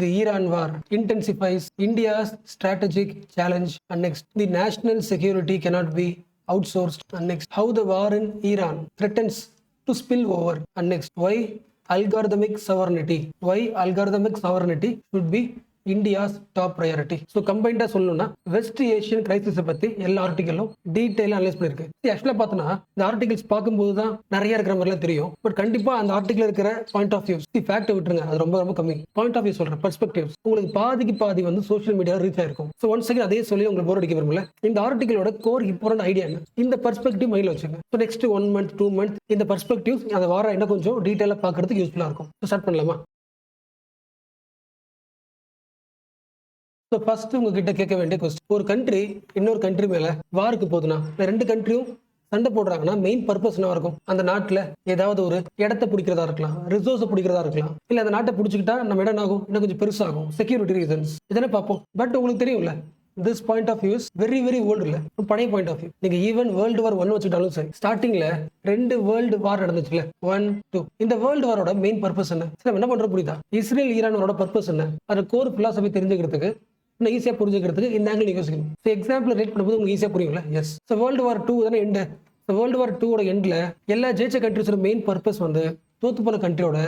The Iran war intensifies India's strategic challenge. And next, the national security cannot be outsourced. And next, how the war in Iran threatens to spill over. And next, why algorithmic sovereignty should be India's top priority. So கம்பைண்டாக சொல்லணும்னா West Asian கிரைசிஸை பற்றி எல்லா ஆர்டிக்கலும் டீட்டெயிலாக analyse பண்ணியிருக்கு. ஆக்சுவலாக பார்த்தோன்னா இந்த articles பார்க்கும்போது தான் நிறைய இருக்கிற மாதிரிலாம் தெரியும். பட் கண்டிப்பாக அந்த ஆர்டிகல் இருக்கிற பாயிண்ட் ஆஃப் வியூஸ் ஃபேக்டை விட்டுருங்க, அது ரொம்ப ரொம்ப கம்மி. பாயிண்ட் ஆஃப் வியூ சொல்கிறேன், பெர்ஸ்பெக்டிவ்ஸ் உங்களுக்கு பாதிக்கு பாதி வந்து சோஷியல் மீடியாவில் ரீச் ஆயிருக்கும். ஸோ ஒன்ஸ் செகண்ட் அதே சொல்லி உங்களுக்கு போர் அடிக்க விரும்பல. இந்த ஆர்டிகளோட கோர் இம்பார்ட்டன்ட் ஐடியா என்ன, இந்த பெர்ஸ்பெக்டிவ் மைண்டில் வச்சுங்க. ஸோ நெக்ஸ்ட் 1 month 2 months இந்த பெர்ஸ்பெக்டிவ்ஸ் அந்த வாரம் என்ன கொஞ்சம் டீட்டெயிலாக பார்க்கறதுக்கு யூஸ்ஃபுல்லாக இருக்கும். ஸோ ஸ்டார்ட் பண்ணலாமா? ஸோ ஃபர்ஸ்ட் உங்ககிட்ட கேட்க வேண்டிய கொஸ்டின், ஒரு கண்ட்ரி இன்னொரு கண்ட்ரி மேல வாருக்கு போகுதுன்னா, ரெண்டு கண்ட்ரியும் சண்டை போடுறாங்கன்னா மெயின் பர்பஸ் என்ன இருக்கும்? அந்த நாட்டில் ஏதாவது ஒரு இடத்த பிடிக்கிறதா இருக்கலாம், ரிசோர்ஸை பிடிக்கிறதா இருக்கலாம், இல்லை அந்த நாட்டை பிடிச்சிக்கிட்டா நம்ம இடம் ஆகும் இன்னும் கொஞ்சம் பெருசாகும், செக்யூரிட்டி ரீசன்ஸ் இதெல்லாம் பார்ப்போம். பட் உங்களுக்கு தெரியும்ல, this point of view very very old இல்ல, பழைய பாயிண்ட் ஆஃப் வியூ. நீங்க ஈவன் வேர்ல்டு வார் 1 வச்சுட்டாலும் சரி, ஸ்டார்டிங்ல 2 வேர்ல்டு வார் நடந்துச்சுல, 1 2. இந்த வேர்ல்டு வாரோட மெயின் பர்பஸ் என்ன? நம்ம என்ன பண்றோம் புரியுதா? இஸ்ரேல் ஈரானோட பர்பஸ் என்ன? அது கோர் பிலாசபி தெரிஞ்சுக்கிறதுக்கு இன்னும் ஈஸியாக புரிஞ்சுக்கிறதுக்கு இந்த ஆங்கிள் நீங்கள் யோசிக்கணும். ஸோ எக்ஸாம்பிள் ரேட் பண்ணும்போது உங்களுக்கு ஈஸியாக புரியுங்களா? எஸ். ஸோ வேர்ல்டு வார் 2 தானே எண்டு. ஸோ வேர்ல்டு வார் 2 எண்டில் எல்லா ஜெயிச்ச கண்ட்ரிஸோட மெயின் பர்பஸ் வந்து தோத்து போன கண்ட்ரியோட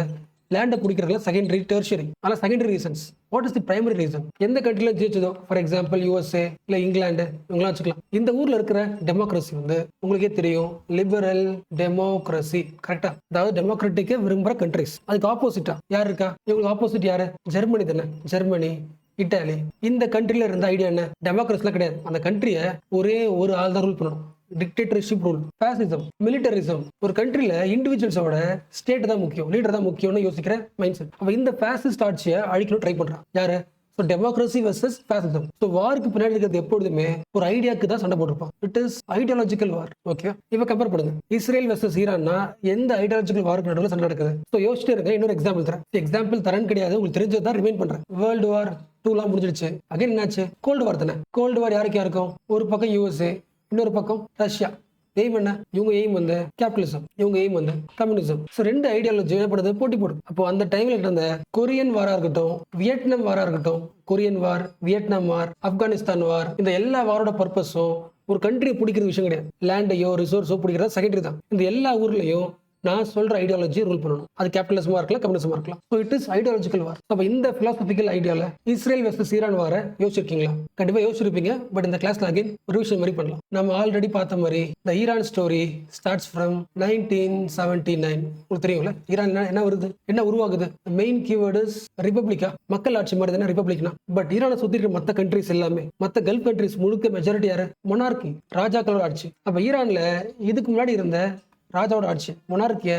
லேண்டை பிடிக்கிறதுல செகண்டரி டெர்ஷரி. ஆனால் secondary reasons, what is the primary reason? எந்த கண்ட்ரியில் ஜெயிச்சதோ, ஃபார் எக்ஸாம்பிள் USA இல்லை இங்கிலாந்து இவங்களாம் வச்சுக்கலாம். இந்த ஊரில் இருக்கிற டெமோக்ரஸி வந்து உங்களுக்கே தெரியும், லிபரல் டெமோக்ரஸி, கரெக்டா? அதாவது டெமோக்ராட்டிக்கை விரும்புகிற கண்ட்ரிஸ். அதுக்கு ஆப்போசிட்டா யார் இருக்கா? இவங்களுக்கு ஆப்போசிட் யாரு? ஜெர்மனி தானே. ஜெர்மனி, இட்டாலி, இந்த கண்ட்ரில இருந்த ஐடியா என்ன? டெமோக்ரஸிலாம் கிடையாது. அந்த கண்ட்ரியை ஒரே ஒரு ஆள் தான் ரூல் பண்ணணும். Dictatorship rule, fascism, militarism. ஒரு கண்ட்ரில இண்டிவிஜுவல்ஸோட ஸ்டேட் தான் முக்கியம், லீடர் தான் முக்கியம்னு யோசிக்கிற மைண்ட் செட். அப்ப இந்த பாசிஸ்ட் ஆட்சியை அழிக்கணும் ட்ரை பண்றான் யாரு? So democracy versus fascism. So வாருக்கு பின்னாடி இருக்கிறது எப்பொழுதுமே ஒரு ஐடியாவுக்கு தான் சண்டை போட்டிருப்பான். It is ideological war. Okay, இப்போ கம்பேர் பண்ணுங்க, இஸ்ரேல் வர்சஸ் ஈரான்னா எந்த ஐடியாலஜிக்கல் வாருக்கு நடுவில் சண்டை நடக்குது? ஸோ யோசிச்சுட்டு இருங்க. இன்னொரு எக்ஸாம்பிள் தரேன். எக்ஸாம்பிள் தரேன் கிடையாது, உங்களுக்கு தெரிஞ்சதான் ரிமைன் பண்றேன். வேர்ல்டு வார் 2 முடிஞ்சிடுச்சு. அகைன் என்னாச்சு? கோல்டு வார் தானே. கோல்டு வார் யாருக்கு யாருக்கும்? ஒரு பக்கம் USA, இன்னொரு பக்கம் ரஷ்யா. எய்ம் என்ன? இவங்க எய்ம் வந்து கேபிட்டலிசம், இவங்க எய்ம் வந்து கம்யூனிசம். ஸோ 2 ஐடியாலஜி என்ன பண்ணுறது? போட்டி போடுது. அப்போ அந்த டைம்ல இருந்த கொரியன் வாரா இருக்கட்டும், வியட்நாம் வாரா இருக்கட்டும், கொரியன் வார், வியட்நாம் வார், ஆப்கானிஸ்தான் வார், இந்த எல்லா வாரோட பர்பஸும் ஒரு கண்ட்ரியை பிடிக்கிற விஷயம் கிடையாது. லேண்டையோ ரிசோர்ஸோ பிடிக்கிறது செகண்டரி தான். இந்த எல்லா ஊர்லயும் நான் சொல்ற ஐடியாலஜி ரூல் பண்ணணும். அது கேபிட்டலிசமா இருக்கலாம், கம்யூனிசமா இருக்கலாம். ஸோ இட் இஸ் ஐடியாலஜிக்கல் வார். அப்போ இந்த பிலாசபிக்கல் ஐடியால இஸ்ரேல் வெர்சஸ் ஈரான் வார யோசிச்சிருக்கீங்களா? கண்டிப்பா யோசிச்சிருப்பீங்க. பட் இந்த கிளாஸ்ல அகைன் ஒரு விஷயம் மாதிரி பண்ணலாம். நம்ம ஆல்ரெடி பார்த்த மாதிரி இந்த ஈரான் ஸ்டோரி ஸ்டார்ட்ஸ் ஃப்ரம் 1979. உங்களுக்கு தெரியும்ல, ஈரான் என்ன வருது, என்ன உருவாகுது? மெயின் கீவேர்டு இஸ் ரிபப்ளிகா, மக்கள் ஆட்சி மாதிரி தானே ரிபப்ளிக்னா. பட் ஈரானை சுத்தி இருக்க மற்ற கண்ட்ரிஸ் எல்லாமே, மற்ற கல்ஃப் கண்ட்ரிஸ் முழுக்க மெஜாரிட்டி யாரு? மொனார்கி, ராஜாக்களோட ஆட்சி. அப்ப ஈரான்ல இதுக்கு முன்னாடி இருந்த ராஜாவோட ஆட்சி, மொனார்கிய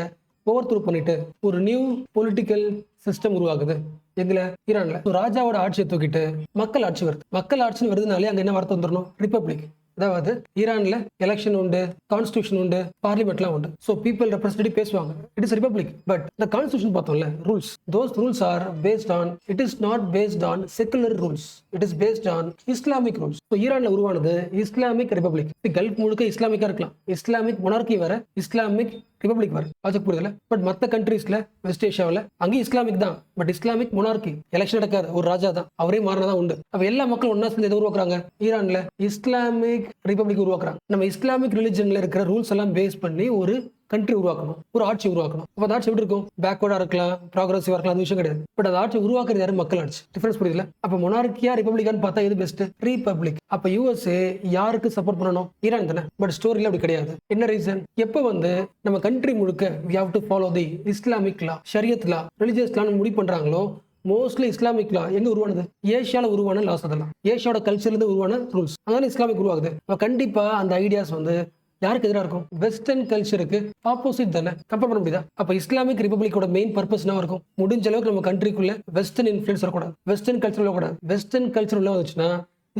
ஓவர் த்ரூ பண்ணிட்டு ஒரு நியூ பொலிட்டிக்கல் சிஸ்டம் உருவாகுது. எதுல? ஈரான்ல. ராஜாவோட ஆட்சியை தூக்கிட்டு மக்கள் ஆட்சி வருது. மக்கள் ஆட்சின்னு வருதுனாலே அங்க என்ன வார்த்தை வந்துடணும்? ரிபப்ளிக். அதாவது ஈரான்ல எலெக்ஷன் உண்டு, கான்ஸ்டியூஷன் உண்டு, பார்லிமெண்ட்லாம் உண்டு. ஸோ பீப்பிள் ரெப்ரஸன்டேட்டிவ் பேசுவாங்க. It is republic. பட் இந்த கான்ஸ்டியூஷன் பார்த்தோம்ல, rules, those rules are based on, it is not based on secular rules, it is based on Islamic rules. So ஈரான்ல உருவானது இஸ்லாமிக் ரிபப்ளிக். கல்ஃப் முழுக்க இஸ்லாமிக்கா இருக்கலாம், Islamic monarchy வேற, Islamic republic வர ஆச்சக்கு புரியுதுல. பட் மற்ற கண்ட்ரீஸ்ல வெஸ்ட் ஏஷியாவில் அங்கேயும் இஸ்லாமிக் தான், பட் இஸ்லாமிக் மொனார்கி. எலெக்ஷன் நடக்காது, ஒரு ராஜா தான், அவரே மாறினதான் உண்டு. அப்ப எல்லா மக்களும் ஒன்னா சேர்ந்து எதை உருவாக்குறாங்க? ஈரான்ல இஸ்லாமிக் ரிபப்ளிக் உருவாக்குறாங்க. நம்ம இஸ்லாமிக் ரிலிஜன்ல இருக்கிற ரூல்ஸ் எல்லாம் பேஸ் பண்ணி ஒரு கண்ட்ரி உருவாக்கணும், ஒரு ஆட்சி உருவாக்கணும். அப்ப அந்த ஆட்சி எப்படி இருக்கும்? பேக்வர்டா இருக்கலாம், ப்ராக்ரஸிவா இருக்கலாம், அது விஷயம் கிடையாது. பட் அந்த ஆட்சி உருவாக்குறது யாரு? மக்கள் ஆட்சி. டிஃபரன்ஸ் புரியுதுல? அப்ப மொனார்கியா ரிபப்ளிகான்னு பார்த்தா எது பெஸ்ட்? ரிபப்ளிக். அப்ப USA யாருக்கு சப்போர்ட் பண்ணணும்? ஈரான் தானே. பட் ஸ்டோரியில அப்படி கிடையாது. என்ன ரீசன்? எப்ப வந்து நம்ம கண்ட்ரி முழுக்க we have to follow the Islamic law, ஷரியத் லா, ரிலிஜியஸ் லான்னு முடிவு பண்றாங்களோ, மோஸ்ட்லி இஸ்லாமிக் லா எங்க உருவானது? ஏஷியால உருவான லாஸ். அதெல்லாம் ஏஷியாவோட கல்ச்சர்ல இருந்து உருவான ரூல்ஸ். அதான இஸ்லாமிக் உருவாகுது. கண்டிப்பா அந்த ஐடியாஸ் வந்து யாருக்கு எதிராக இருக்கும்? வெஸ்டர்ன் கல்ச்சருக்கு ஆப்போசிட் தானே. கம்பேர் பண்ண முடியுதா? அப்ப இஸ்லாமிக் ரிபப்ளிக்கோட மெயின் பர்பஸ் என்ன இருக்கும்? முடிஞ்ச அளவுக்கு நம்ம கண்ட்ரிக்குள்ள வெஸ்டர்ன் இன்ஃபுளுன்ஸ் வரக்கூடாது, வெஸ்டர்ன் கல்ச்சர் வரக்கூடாது. வெஸ்டர்ன் கல்ச்சர் உள்ள வந்துச்சுன்னா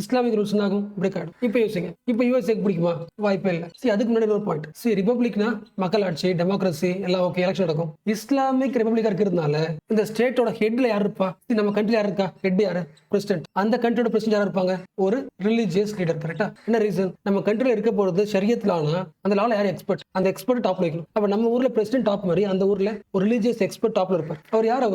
இஸ்லாமிக் ரூல்ஸ் ஆகும், பிரேக் ஆகிடும். இப்போ யோசிங்க, இப்போ யூஎஸ்ஏக்கு பிடிக்குமா? வாய்ப்பே இல்லை. அதுக்கு முன்னாடி ஒரு பாயிண்ட், ரிபப்ளிக்னா மக்கள் ஆட்சி, டெமோக்ரஸி எல்லாம் ஓகே, எலெக்ஷன் நடக்கும். இஸ்லாமிக் ரிபப்ளிக்கா இருக்கிறதுனால இந்த ஸ்டேட்டோட ஹெட்ல யார் இருப்பா? நம்ம கண்ட்ரில யார் இருக்கா? ஹெட் யாரு? பிரசிடென்ட். அந்த கண்ட்ரியோட பிரசிடென்ட் யார் இருப்பாங்க? ஒரு ரிலிஜியஸ் லீடர். கரெக்டா? என்ன ரீசன்? நம்ம கண்ட்ரில இருக்க போறது ஷரியத் லானா, அந்த லால யார் எக்ஸ்பர்ட்? அந்த எக்ஸ்பர்ட் டாப்ல வைக்கணும். அப்ப நம்ம ஊர்ல பிரசிடென்ட் டாப் மாதிரி அந்த ஊர்ல ஒரு ரிலிஜியஸ் எக்ஸ்பர்ட் டாப்ல இருப்பார். அவர் யார்?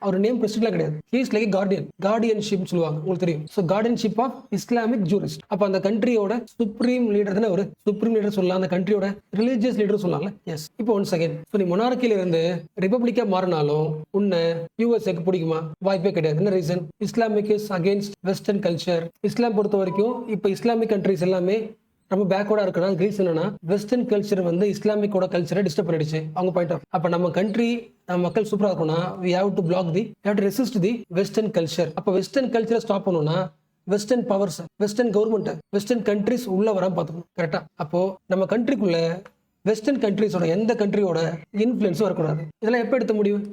அவர் நேம் பிரசிடென்ட்லாம் கிடையாது. He is like guardian. Guardianship சொல்லுவாங்க, உங்களுக்கு தெரியும். So guardianship of Islamic jurist. அப்ப அந்த கண்ட்ரியோட சுப்ரீம் லீடர் தானே ஒரு சுப்ரீம் லீடர் சொல்லலாம், அந்த கண்ட்ரியோட ரிலிஜியஸ் லீடர் சொல்லலாம்ல. எஸ். இப்போ ஒன்ஸ் அகைன், நீ மொனார்க்கில இருந்து ரிபப்ளிக்கா மாறினாலும் உன்னை யூஎஸ்ஏக்கு பிடிக்குமா? வாய்ப்பே கிடையாது. என்ன reason? Islamic is against western culture. Islam பொறுத்த வரைக்கும் இப்ப இஸ்லாமிக் கண்ட்ரிஸ் எல்லாமே ரொம்ப பேக்வர்டா இருக்கணும். ரீசன் என்னன்னா, வெஸ்டர்ன் கல்ச்சர் வந்து இஸ்லாமிக்கோட கல்ச்சரை டிஸ்டர்ப் பண்ணிடுச்சு அவங்க பாயிண்ட் ஆஃப். அப்ப நம்ம கண்ட்ரி, நம்ம மக்கள் சூப்பரா இருக்கணும்னா we have to block the, we have to resist the western culture. அப்ப வெஸ்டர்ன் கல்ச்சரை ஸ்டாப் பண்ணணும்னா western powers, western government, western countries உள்ள வராம பாத்துக்கணும். கரெக்டா? அப்போ நம்ம கண்ட்ரிக்குள்ள வெஸ்டர்ன் கண்ட்ரிஸோட எந்த கண்ட்ரியோட இன்ஃபுளுன்ஸும் வரக்கூடாது. இதெல்லாம் எப்ப எடுத்த முடியும்?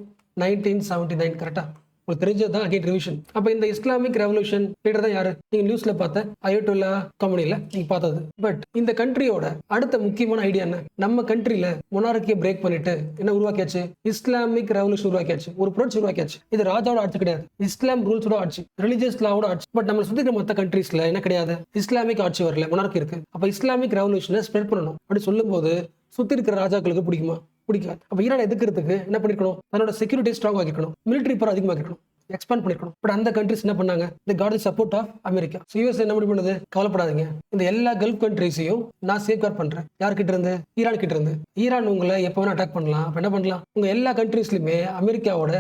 1979. கரெக்டா? உங்களுக்கு தெரிஞ்சதுதான். Again revision. அப்ப இந்த இஸ்லாமிக் ரெவல்யூஷன் லீடர் தான் யாரு? நீங்க நியூஸ்ல பார்த்த அயோட்டுல்லா கம்பெனில நீங்க பார்த்தது. பட் இந்த கண்ட்ரியோட அடுத்த முக்கியமான ஐடியா என்ன? நம்ம கண்ட்ரில மொனார்க்கியை பிரேக் பண்ணிட்டு என்ன உருவாக்கியாச்சு? இஸ்லாமிக் ரெவல்யூஷன் உருவாக்கியாச்சு, ஒரு புரட்சி உருவாக்கியாச்சு. இது ராஜாவோட ஆட்சி கிடையாது, இஸ்லாம் ரூல்ஸோட ஆட்சி, ரிலிஜியஸ் லாவோட ஆட்சி. பட் நம்ம சுத்தி இருக்கிற மற்ற கண்ட்ரீஸ்ல என்ன கிடையாது? இஸ்லாமிக் ஆட்சி வரல, மொனார்க்கி இருக்கு. அப்ப இஸ்லாமிக் ரெவல்யூஷனை ஸ்ப்ரெட் பண்ணணும் அப்படி சொல்லும் போது சுத்தி இருக்கிற ராஜாக்களுக்கு பிடிக்குமா? பிடிக்காது. அப்ப ஈரான் எதுக்கிறதுக்கு என்ன பண்ணிருக்கணும்? தன்னோட செக்யூரிட்டி ஸ்ட்ராங் ஆகிக்கணும், மிலிட்டரி பவர் அதிகமாக்கணும், எக்ஸ்பேண்ட் பண்ணிருக்கணும். பட் அந்த கண்ட்ரிஸ் என்ன பண்ணாங்க? They got the support of America. US என்ன பண்ணுது? கவலைப்படாதீங்க, இந்த எல்லா கல்ஃப் கண்ட்ரிஸையும் நான் சேஃப்கார்ட் பண்றேன். யார்கிட்ட இருந்து? ஈரான் கிட்ட இருந்து. ஈரான் உங்களை எப்ப வேணா அட்டாக் பண்ணலாம். அப்ப என்ன பண்ணலாம்? உங்க எல்லா கண்ட்ரிஸ்லயுமே அமெரிக்காவோட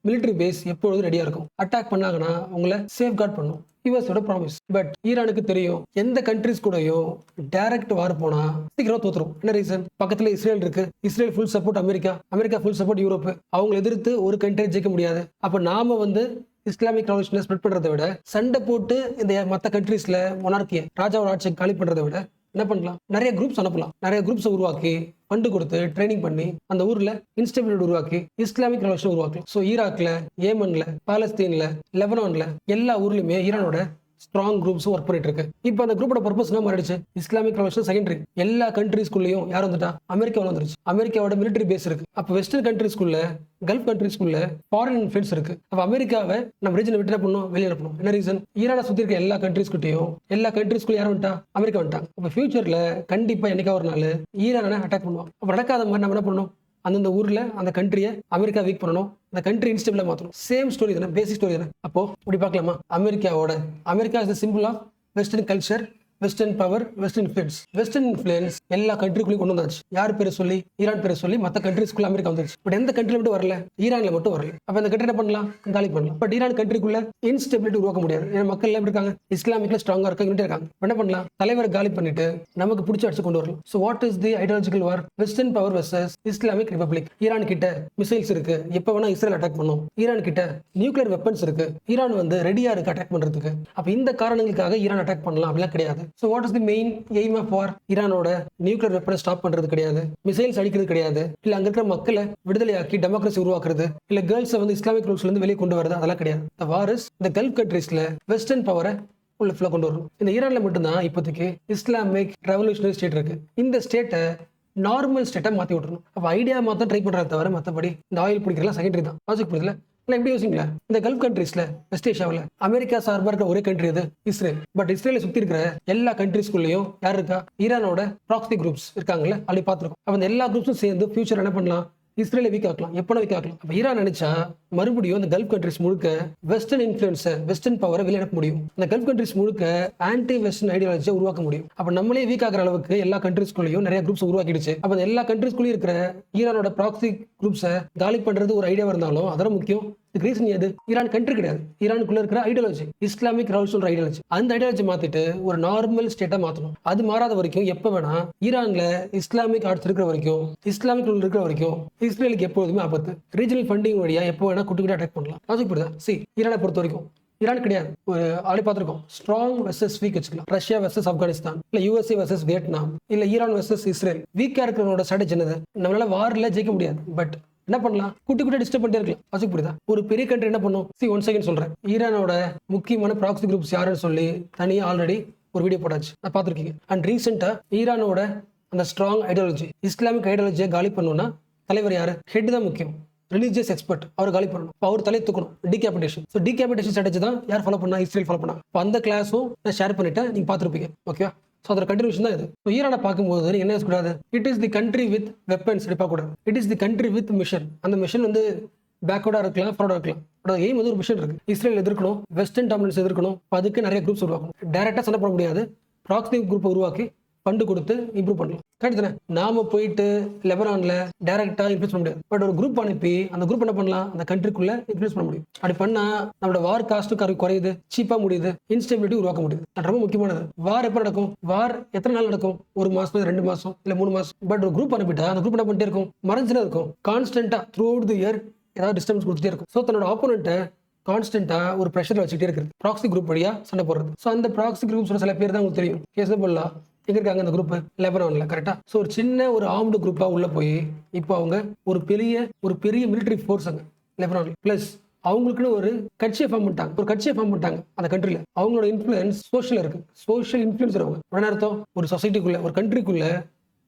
மிலிட்டரி பேஸ் எப்பொழுதும் ரெடியா இருக்கும். அட்டாக் பண்ணாங்கன்னா உங்களை சேஃப்கார்ட் பண்ணும். யூஎஸோட ப்ராமிஸ். பட் ஈரானுக்கு தெரியும், எந்த கண்ட்ரிஸ் கூடயும் டைரக்ட் வார் போனா சீக்கிரம் தோத்துரும். என்ன ரீசன்? பக்கத்துல இஸ்ரேல் இருக்கு. Israel full support America, America full support Europe. அவங்க எதிர்த்து ஒரு கண்ட்ரி ஜெயிக்க முடியாது. அப்ப நாம வந்து இஸ்லாமிக் ரெவல்யூஷனை ஸ்ப்ரெட் பண்றதை விட, சண்டை போட்டு இந்த மற்ற கண்ட்ரீஸ்ல மொனார்க்கிய ராஜாவோட ஆட்சியை காலி பண்றதை விட என்ன பண்ணலாம்? நிறைய குரூப்ஸ் அனுப்பலாம். நிறைய குரூப்ஸ் உருவாக்கி ஃபண்டு கொடுத்து ட்ரைனிங் பண்ணி அந்த ஊர்ல இன்ஸ்டபிலிட்டி உருவாக்கி இஸ்லாமிக் ரெவல்யூஷன் உருவாக்கலாம். சோ ஈராக்ல, ஏமன்ல, பாலஸ்தீன்ல, லெபனான்ல எல்லா ஊர்லயுமே ஈரானோட ஸ்ட்ராங் குரூப்ஸ் ஒர்க் பண்ணிட்டு இருக்கு. இப்போ அந்த குரூப்போட பர்பஸ் என்ன மாறிடுச்சு? Islamic revolution secondary. எல்லா கண்ட்ரீஸ்குள்ளேயும் யார் வந்துட்டா? அமெரிக்கா வந்துருச்சு. அமெரிக்காவோட மிலிட்டரி பேஸ் இருக்கு. அப்ப வெஸ்டர்ன் கண்ட்ரீஸ்குள்ள, கல்ஃப் கண்ட்ரீஸ்குள்ள ஃபாரின் இன்ஃப்ளூயன்ஸ் இருக்கு. அப்ப அமெரிக்காவை நம்ம ரீஜனை விட்டு பண்ணணும், வெளியே அனுப்பணும். என்ன ரீசன்? ஈரானை சுத்தி இருக்க எல்லா கண்ட்ரீஸ்கிட்டையும், எல்லா கண்ட்ரீஸ்குள்ள யாரும் வந்துட்டா? அமெரிக்கா வந்துட்டாங்க. அப்ப ஃபியூச்சர்ல கண்டிப்பா என்னைக்கா ஒரு நாள் ஈரானை அட்டாக் பண்ணுவாங்க. அப்ப நடக்காத மாதிரி நம்ம என்ன பண்ணணும்? அந்தந்த ஊர்ல அந்த கண்ட்ரியை அமெரிக்கா வீக் பண்ணணும், அந்த கண்ட்ரி இன்ஸ்டபிளா மாத்தணும். சேம் ஸ்டோரி தானே, பேசிக் ஸ்டோரி தானே. அப்போ இப்படி பார்க்கலாமா? America is the simple of western culture, western power, western influence. Western influence எல்லா கண்ட்ரிக்குள்ளேயும் கொண்டு வந்தாச்சு. யார் பேரை சொல்லி? ஈரான் பேரை சொல்லி மற்ற கண்ட்ரிஸ்க்குள்ள அமெரிக்கா வந்துருச்சு. பட் எந்த கண்ட்ரில மட்டும் வரல? ஈரான்ல மட்டும் வரல. அப்ப அந்த கண்ட்ரி என்ன பண்ணலாம்? காலி பண்ணலாம். பட் ஈரான் கண்ட்ரிக்குள்ள இன்ஸ்டபிலிட்டி உருவாக்க முடியாது. ஏன்னா மக்கள் எல்லாம் இருக்காங்க, இஸ்லாமிக்ல ஸ்ட்ராங்கா இருக்காங்க. என்ன பண்ணலாம்? தலைவரை காலி பண்ணிட்டு நமக்கு பிடிச்ச அடிச்சு கொண்டு வரலாம். So what is the ideological war? Western power versus Islamic republic. Iran கிட்ட மிசைல்ஸ் இருக்கு, எப்ப வேணா இஸ்ரேல் அட்டாக் பண்ணும். ஈரான் கிட்ட நியூக்ளியர் வெப்பன்ஸ் இருக்கு, ஈரான் வந்து ரெடியா இருக்கு அட்டாக் பண்றதுக்கு. அப்ப இந்த காரணங்களுக்காக ஈரான் அட்டாக் பண்ணலாம் அப்படிலாம் கிடையாது. So what is the main aim of war? ஈரானோட நியூக்ளியர் வெப்பனை ஸ்டாப் பண்றது கிடையாது, மிசைல்ஸ் அடிக்கிறது கிடையாது, இல்ல அங்க இருக்கிற மக்களை விடுதலையாக்கி டெமோக்ரஸி உருவாக்குறது, இல்ல கேர்ள்ஸை வந்து இஸ்லாமிக் ரூல்ஸ்ல இருந்து வெளியே கொண்டு வரது, அதெல்லாம் கிடையாது. The war is the Gulf கண்ட்ரீஸ்ல வெஸ்டர்ன் பவரை உள்ள ஃபுல்லா கொண்டு வரணும். இந்த ஈரான்ல மட்டும்தான் இப்போதைக்கு இஸ்லாமிக் ரெவல்யூஷனரி ஸ்டேட் இருக்கு. இந்த ஸ்டேட்டை நார்மல் ஸ்டேட்டை மாத்தி விட்டுறணும். அப்ப ஐடியா மாத்த ட்ரை பண்றத தவிர மற்றபடி இந்த ஆயில் பிடிக்கிறதுலாம் செகண்டரி தான். லாஜிக் புரியுதுல? இல்லை எப்படி யோசிங்களா? இந்த கல்ஃப் கண்ட்ரீஸ்ல வெஸ்ட் ஏஷியாவில் அமெரிக்கா சார்பாக இருக்கிற ஒரே கண்ட்ரி அது இஸ்ரேல். பட் இஸ்ரேலை சுத்தி இருக்கிற எல்லா கண்ட்ரீஸ்குள்ளேயும் யார் இருக்கா? ஈரானோட ப்ராக்ஸி குரூப்ஸ் இருக்காங்கல்ல, அப்படி பார்த்துருக்கோம். அப்ப இந்த எல்லா குரூப்ஸும் சேர்ந்து ஃபியூச்சர் என்ன பண்ணலாம்? இஸ்ரேலை வீக் ஆக்கலாம். எப்போ வீக் ஆக்கலாம்? அப்ப ஈரான் நினைச்சா மறுபடியும் இந்த கல்ஃப் கண்ட்ரிஸ் முழுக்க வெஸ்டர்ன் இன்ஃப்ளூயன்ஸை, வெஸ்டர்ன் பவரை வெளியே அனுப்ப முடியும். இந்த கல்ஃப் கண்ட்ரிஸ் முழுக்க ஆன்டி வெஸ்டர்ன் ஐடியாலஜியை உருவாக்க முடியும். அப்ப நம்மளே வீக் ஆகிற அளவுக்கு எல்லா கண்ட்ரிஸ்குள்ளேயும் நிறைய குரூப்ஸ் உருவாக்கிடுச்சு. அப்ப எல்லா கண்ட்ரிஸ்குள்ளேயும் இருக்கிற ஈரானோட ப்ராக்ஸி குரூப்ஸை காலி பண்றது ஒரு ஐடியா இருந்தாலும் அதெல்லாம் முக்கியம். ரீசன் எது? ஈரான் கண்ட்ரி கிடையாது, ஈரானுக்குள்ள இருக்கிற ஐடியாலஜி, இஸ்லாமிக் ரெவல்யூஷன் ஐடியாலஜி. அந்த ஐடியாலஜி மாத்திட்டு ஒரு நார்மல் ஸ்டேட்டா மாத்தணும். அது மாறாத வரைக்கும் எப்ப வேணா ஈரான்ல இஸ்லாமிக் ஆட்சி இருக்கிற வரைக்கும், இஸ்லாமிக் ரூல் இருக்கிற வரைக்கும் இஸ்ரேலுக்கு எப்போதுமே ஆபத்து. ரீஜனல் ஃபண்டிங் வழியா எப்போ வேணா குட்டி அட்டாக் பண்ணலாம். லாஜிக் புரியுதா? ஈரானை பொறுத்த வரைக்கும் ஈரான் கிடையாது, ஒரு ஆளை பார்த்துருக்கோம். ஸ்ட்ராங் வெர்சஸ் வீக் வச்சுக்கலாம். ரஷ்யா வெர்சஸ் ஆப்கானிஸ்தான், இல்ல யூஎஸ்ஏ வெர்சஸ் வியட்நாம், இல்ல ஈரான் வெர்சஸ் இஸ்ரேல். வீக்கா இருக்கிறவனோட ஸ்ட்ராட்டஜி என்னது? நம்மளால வார்ல ஜெயிக்க முடியாது, பட் என்ன பண்ணலாம், குட்டி குட்டி டிஸ்டர்ப் பண்ணிட்டே இருக்கலாம். அது புரியுதா? ஒரு பெரிய கண்ட்ரி என்ன பண்ணும், ஒன் செகண்ட் சொல்றேன். ஈரானோட முக்கியமான ப்ராக்ஸி குரூப்ஸ் யாருன்னு சொல்லி தனியா ஆல்ரெடி ஒரு வீடியோ போட்டாச்சு, நான் பார்த்துருக்கீங்க. அண்ட் ரீசெண்டா ஈரானோட அந்த ஸ்ட்ராங் ஐடியாலஜி, இஸ்லாமிக் ஐடியாலஜியை காலி பண்ணணும்னா தலைவர் யாரு, ஹெட் தான் முக்கியம், ரிலீஜியஸ் எக்ஸ்பர்ட், அவர் காலி பண்ணணும். அவர் தலையை தூக்கணும், டிகேபிடேஷன். ஸோ டிகேபிடேஷன் ஸ்ட்ராட்டஜி தான் யார் ஃபாலோ பண்ணா, இஸ்ரேல் ஃபாலோ பண்ணாங்க. இப்போ அந்த கிளாஸும் நான் ஷேர் பண்ணிட்டேன், நீங்க பார்த்துருப்பீங்க. ஓகே, ஸோ அதோட கண்டினியூஷன் தான் இது. ஸோ ஈரானை பார்க்கும்போது நீங்க என்ன கூடாது, it is the country with weapons பார்க்கக்கூடாது, it is the country with mission. அந்த மிஷன் வந்து பேக்வர்டா இருக்கலாம், ஃபார்வர்டா இருக்கலாம். எய்ம் வந்து ஒரு மிஷன் இருக்கு, இஸ்ரேல் எதிர்க்கணும், வெஸ்டர்ன் டாமினன்ஸ் எதிர்க்கணும். அதுக்கு நிறைய குரூப்ஸ் உருவாக்கணும். டைரக்டா சண்டை போட முடியாது, ப்ராக்ஸி குரூப்பை உருவாக்கி ஃபண்டு கொடுத்து இம்ப்ரூவ் பண்ணலாம். கரெக்ட் தானே? நாம போயிட்டு லெபனான்ல டைரக்டா இன்ஃப்ளூயன்ஸ் பண்ண முடியாது. பட் ஒரு குரூப் அனுப்பி அந்த குரூப் என்ன பண்ணலாம், அந்த கண்ட்ரிக்குள்ள இன்ஃப்ளூயன்ஸ் பண்ண முடியும். அப்படி பண்ணா நம்மளோட வார் காஸ்ட்டு குறையுது, சீப்பா முடியுது, இன்ஸ்டெபிலிட்டி உருவாக்க முடியுது. அது ரொம்ப முக்கியமானது. வார் எப்போ நடக்கும், வார் எத்தனை நாள் நடக்கும், 1 மாசம் 2 மாசம் இல்ல 3 மாசம். பட் ஒரு குரூப் அனுப்பிட்டா அந்த குரூப் என்ன பண்ணிட்டே இருக்கும், மறைஞ்சுனே இருக்கும். கான்ஸ்டன்டா த்ரூ அவுட் தி இயர் ஏதாவது டிஸ்டர்பன்ஸ் கொடுத்துட்டே இருக்கும். ஸோ தன்னோட ஆப்போனண்ட்டை கான்ஸ்டன்டா ஒரு ப்ரெஷர் வச்சுட்டே இருக்குது, ப்ராக்ஸி குரூப் வழியா சண்டை போடுறது. ஸோ அந்த ப்ராக்ஸி குரூப்ஸ் சில பேர் தான் உங்களுக்கு தெரியும். ஹெஸ்புல்லா எங்க இருக்காங்க அந்த குரூப், லெபனான்ல. கரெக்டா? ஸோ ஒரு சின்ன ஒரு ஆர்ம்டு குரூப்பா உள்ள போய் இப்போ அவங்க ஒரு பெரிய மிலிட்டரி ஃபோர்ஸ் அங்க லெபனான்ல, பிளஸ் அவங்களுக்குன்னு ஒரு கட்சியை ஃபார்ம் பண்ணிட்டாங்க அந்த கண்ட்ரில. அவங்களோட இன்ஃப்ளூயன்ஸ் சோஷியல் இருக்கு, சோஷியல் இன்ஃப்ளூயன்ஸ் அவங்க. உடனே அர்த்தம், ஒரு சொசைட்டிக்குள்ள ஒரு கண்ட்ரிக்குள்ள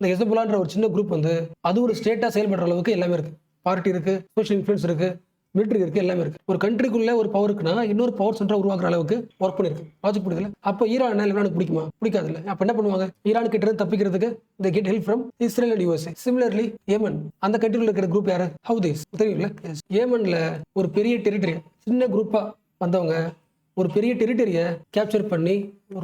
இந்த ஹெஸ்புல்லான்ற ஒரு சின்ன குரூப் வந்து அது ஒரு ஸ்டேட்டா செயல்படுற அளவுக்கு எல்லாமே இருக்கு. பார்ட்டி இருக்கு, சோஷியல் இன்ஃப்ளூயன்ஸ் இருக்கு, மிலிட்டரி இருக்கு, எல்லாமே இருக்கு. ஒரு கண்ட்ரிக்குள்ள ஒரு பவர் இருக்குன்னா இன்னொரு பவர் சென்டரா உருவாக்குற அளவுக்கு ஒர்க் பண்ணிருக்கு. லாஜிக் புரியுதுல? அப்போ ஈரான் லெபனானுக்கு பிடிக்குமா, பிடிக்காது இல்ல. அப்ப என்ன பண்ணுவாங்க, ஈரான் கிட்ட இருந்து தப்பிக்கிறதுக்கு they get help from Israel and USA. Similarly Yemen, அந்த கண்ட்ரிக்குள்ள இருக்கிற குரூப் யாரு, ஹவுதீஸ், தெரியும்ல? ஏமன்ல ஒரு பெரிய டெரிட்டரி, சின்ன குரூப்பா வந்தவங்க ஒரு பெரிய டெரிட்டரியை கேப்சர் பண்ணி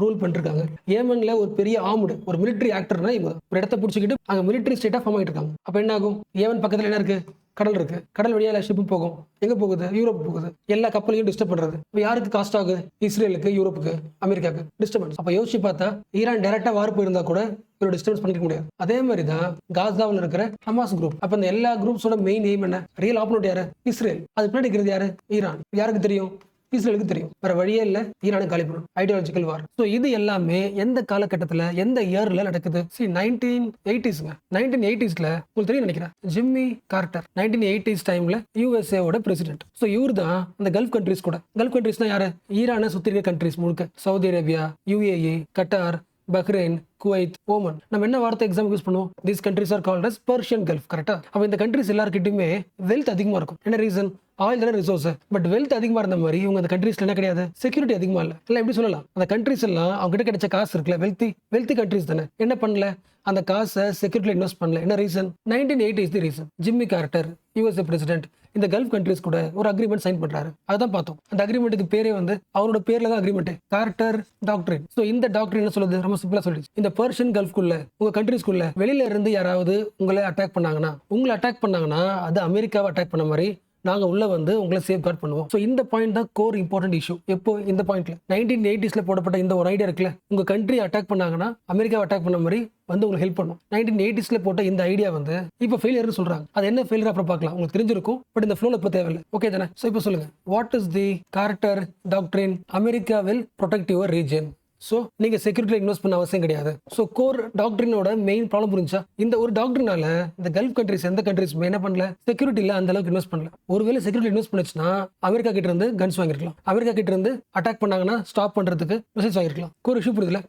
ரூல் பண்ணிருக்காங்க. ஏமன்ல ஒரு பெரிய ஆர்முடு, ஒரு மிலிட்டரி ஆக்டர்னா இவங்க ஒரு இடத்த பிடிச்சிக்கிட்டு அங்க மிலிட்டரி ஸ்டேட்டா ஃபார்ம் ஆகிட்டு இருக்காங்க. அப்ப என்ன ஆகும், ஏமன் பக்கத்துல என்ன இருக்கு, கடல் இருக்கு. கடல் வழியா ஷிப்பு போகும், எங்க போகுது, யூரோப் போகுது. எல்லா கப்பலையும் டிஸ்டர்ப் பண்றது யாருக்கு காஸ்ட் ஆகுது, இஸ்ரேலுக்கு, யூரோப்புக்கு, அமெரிக்காவுக்கு டிஸ்டர்பன்ஸ். அப்ப யோசிச்சு பார்த்தா ஈரான் டைரக்டா வார் போயிருந்தா கூட இவ்வளவு டிஸ்டர்பன்ஸ் பண்ணிக்க முடியாது. அதே மாதிரி தான் காசாவில் இருக்கிற ஹமாஸ் குரூப். அப்ப இந்த எல்லா குரூப்ஸோட மெயின் எய்ம் என்ன, ரியல் ஆப்போனன்ட் யாரு, இஸ்ரேல். அது பின்னாடி இருக்கிறது யாரு, ஈரான். யாருக்கு தெரியும், இஸ்ரேலுக்கு தெரியும். வேற வழியே இல்ல, ஈரானுக்கு காலி பண்ணணும், ஐடியாலஜிக்கல் வார். ஸோ இது எல்லாமே எந்த காலகட்டத்தில் எந்த இயர்ல நடக்குது, 1980s. 1980sல உங்களுக்கு தெரியும் நினைக்கிறேன், ஜிம்மி கார்ட்டர் 1980s டைம்ல யூஎஸ்ஏவோட பிரசிடென்ட். ஸோ இவர் தான் அந்த கல்ஃப் கண்ட்ரிஸ் கூட, கல்ஃப் கண்ட்ரிஸ்னா யாரு, ஈரானை சுத்தி இருக்க கண்ட்ரிஸ் முழுக்க, Saudi Arabia, UAE, Qatar, Bahrain, Kuwait, Oman. நம்ம என்ன வார்த்தை எக்ஸாம் யூஸ் பண்ணுவோம், these countries are called as Persian Gulf. கரெக்டா? அப்ப இந்த கண்ட்ரிஸ் எல்லாருக்கிட்டுமே வெல்த் அதிகமா இருக்கும். என்ன ரீசன், ஆயில் தானே ரிசோர்ஸ். பட் வெல்த் அதிகமா இருந்த மாதிரி இவங்க அந்த கண்ட்ரீஸ்ல என்ன கிடையாது, செக்யூரிட்டி அதிகமா இல்ல. இல்லை எப்படி சொல்லலாம், அந்த கண்ட்ரிஸ் எல்லாம் அவங்க கிட்ட கிடைச்ச காசு இருக்குல்ல, வெல்த்தி கண்ட்ரிஸ் தானே, என்ன பண்ணல, அந்த காசை செக்யூரிட்டில இன்வெஸ்ட் பண்ணல. என்ன reason, 1980s the reason. Jimmy Carter USA president இந்த கல்ஃப் கண்ட்ரிஸ் கூட ஒரு அக்ரிமெண்ட் சைன் பண்றாரு. அதான் பார்த்தோம். அந்த அக்ரிமெண்ட்டுக்கு பேரே வந்து அவரோட பேர்ல தான் அக்ரிமெண்ட், கார்ட்டர் டாக்ட்ரின். சோ இந்த டாக்ட்ரின் என்ன சொல்லுது, ரொம்ப சிம்பிளா சொல்லிடுச்சு. இந்த பெர்ஷியன் கல்ஃப்குள்ள, உங்க கண்ட்ரிஸ்குள்ள வெளியில இருந்து யாராவது உங்களை அட்டாக் பண்ணாங்கன்னா அது அமெரிக்காவை அட்டாக் பண்ண மாதிரி நாங்க உள்ள வந்து உங்களை சேஃப் கார்ட் பண்ணுவோம். ஸோ இந்த பாயிண்ட் தான் கோர் இம்பார்ட்டன்ட் இஷ்யூ. எப்போ இந்த பாயிண்ட்ல 1980sல போடப்பட்ட இந்த ஒரு ஐடியா இருக்குல்ல, உங்க கண்ட்ரி அட்டாக் பண்ணாங்கன்னா அமெரிக்காவை அட்டாக் பண்ண மாதிரி வந்து உங்களுக்கு ஹெல்ப் பண்ணும். 1980sல போட்ட இந்த ஐடியா வந்து இப்போ ஃபெயிலியர்னு சொல்றாங்க. அது என்ன ஃபெயிலியர் அப்புறம் பார்க்கலாம், உங்களுக்கு தெரிஞ்சிருக்கும். பட் இந்த ஃப்ளோல இப்போ தேவையில்லை. ஓகே தானே? ஸோ இப்போ சொல்லுங்க, what is the Carter doctrine, America will protect your region. So நீங்க செக்யூரிட்டியில் இன்வெஸ்ட் பண்ண அவசியம் கிடையாது. ஸோ கோர் டாக்டரினோட மெயின் ப்ராப்ளம் புரிஞ்சா, இந்த ஒரு டாக்டரினால இந்த கல்ஃப் கண்ட்ரிஸ் எந்த கண்ட்ரிஸ் என்ன பண்ணல, செக்யூரிட்டியில் அந்த அளவுக்கு இன்வெஸ்ட் பண்ணல. ஒருவேளை செக்யூரிட்டி இன்வெஸ்ட் பண்ணுச்சுன்னா அமெரிக்கா கிட்ட இருந்து கன்ஸ் வாங்கிருக்கலாம், அமெரிக்கா கிட்ட இருந்து அட்டாக் பண்ணாங்கன்னா ஸ்டாப் பண்றதுக்கு மெசேஜ் வாங்கிருக்கலாம். கோர் இஷ்யூ புரியுதுல?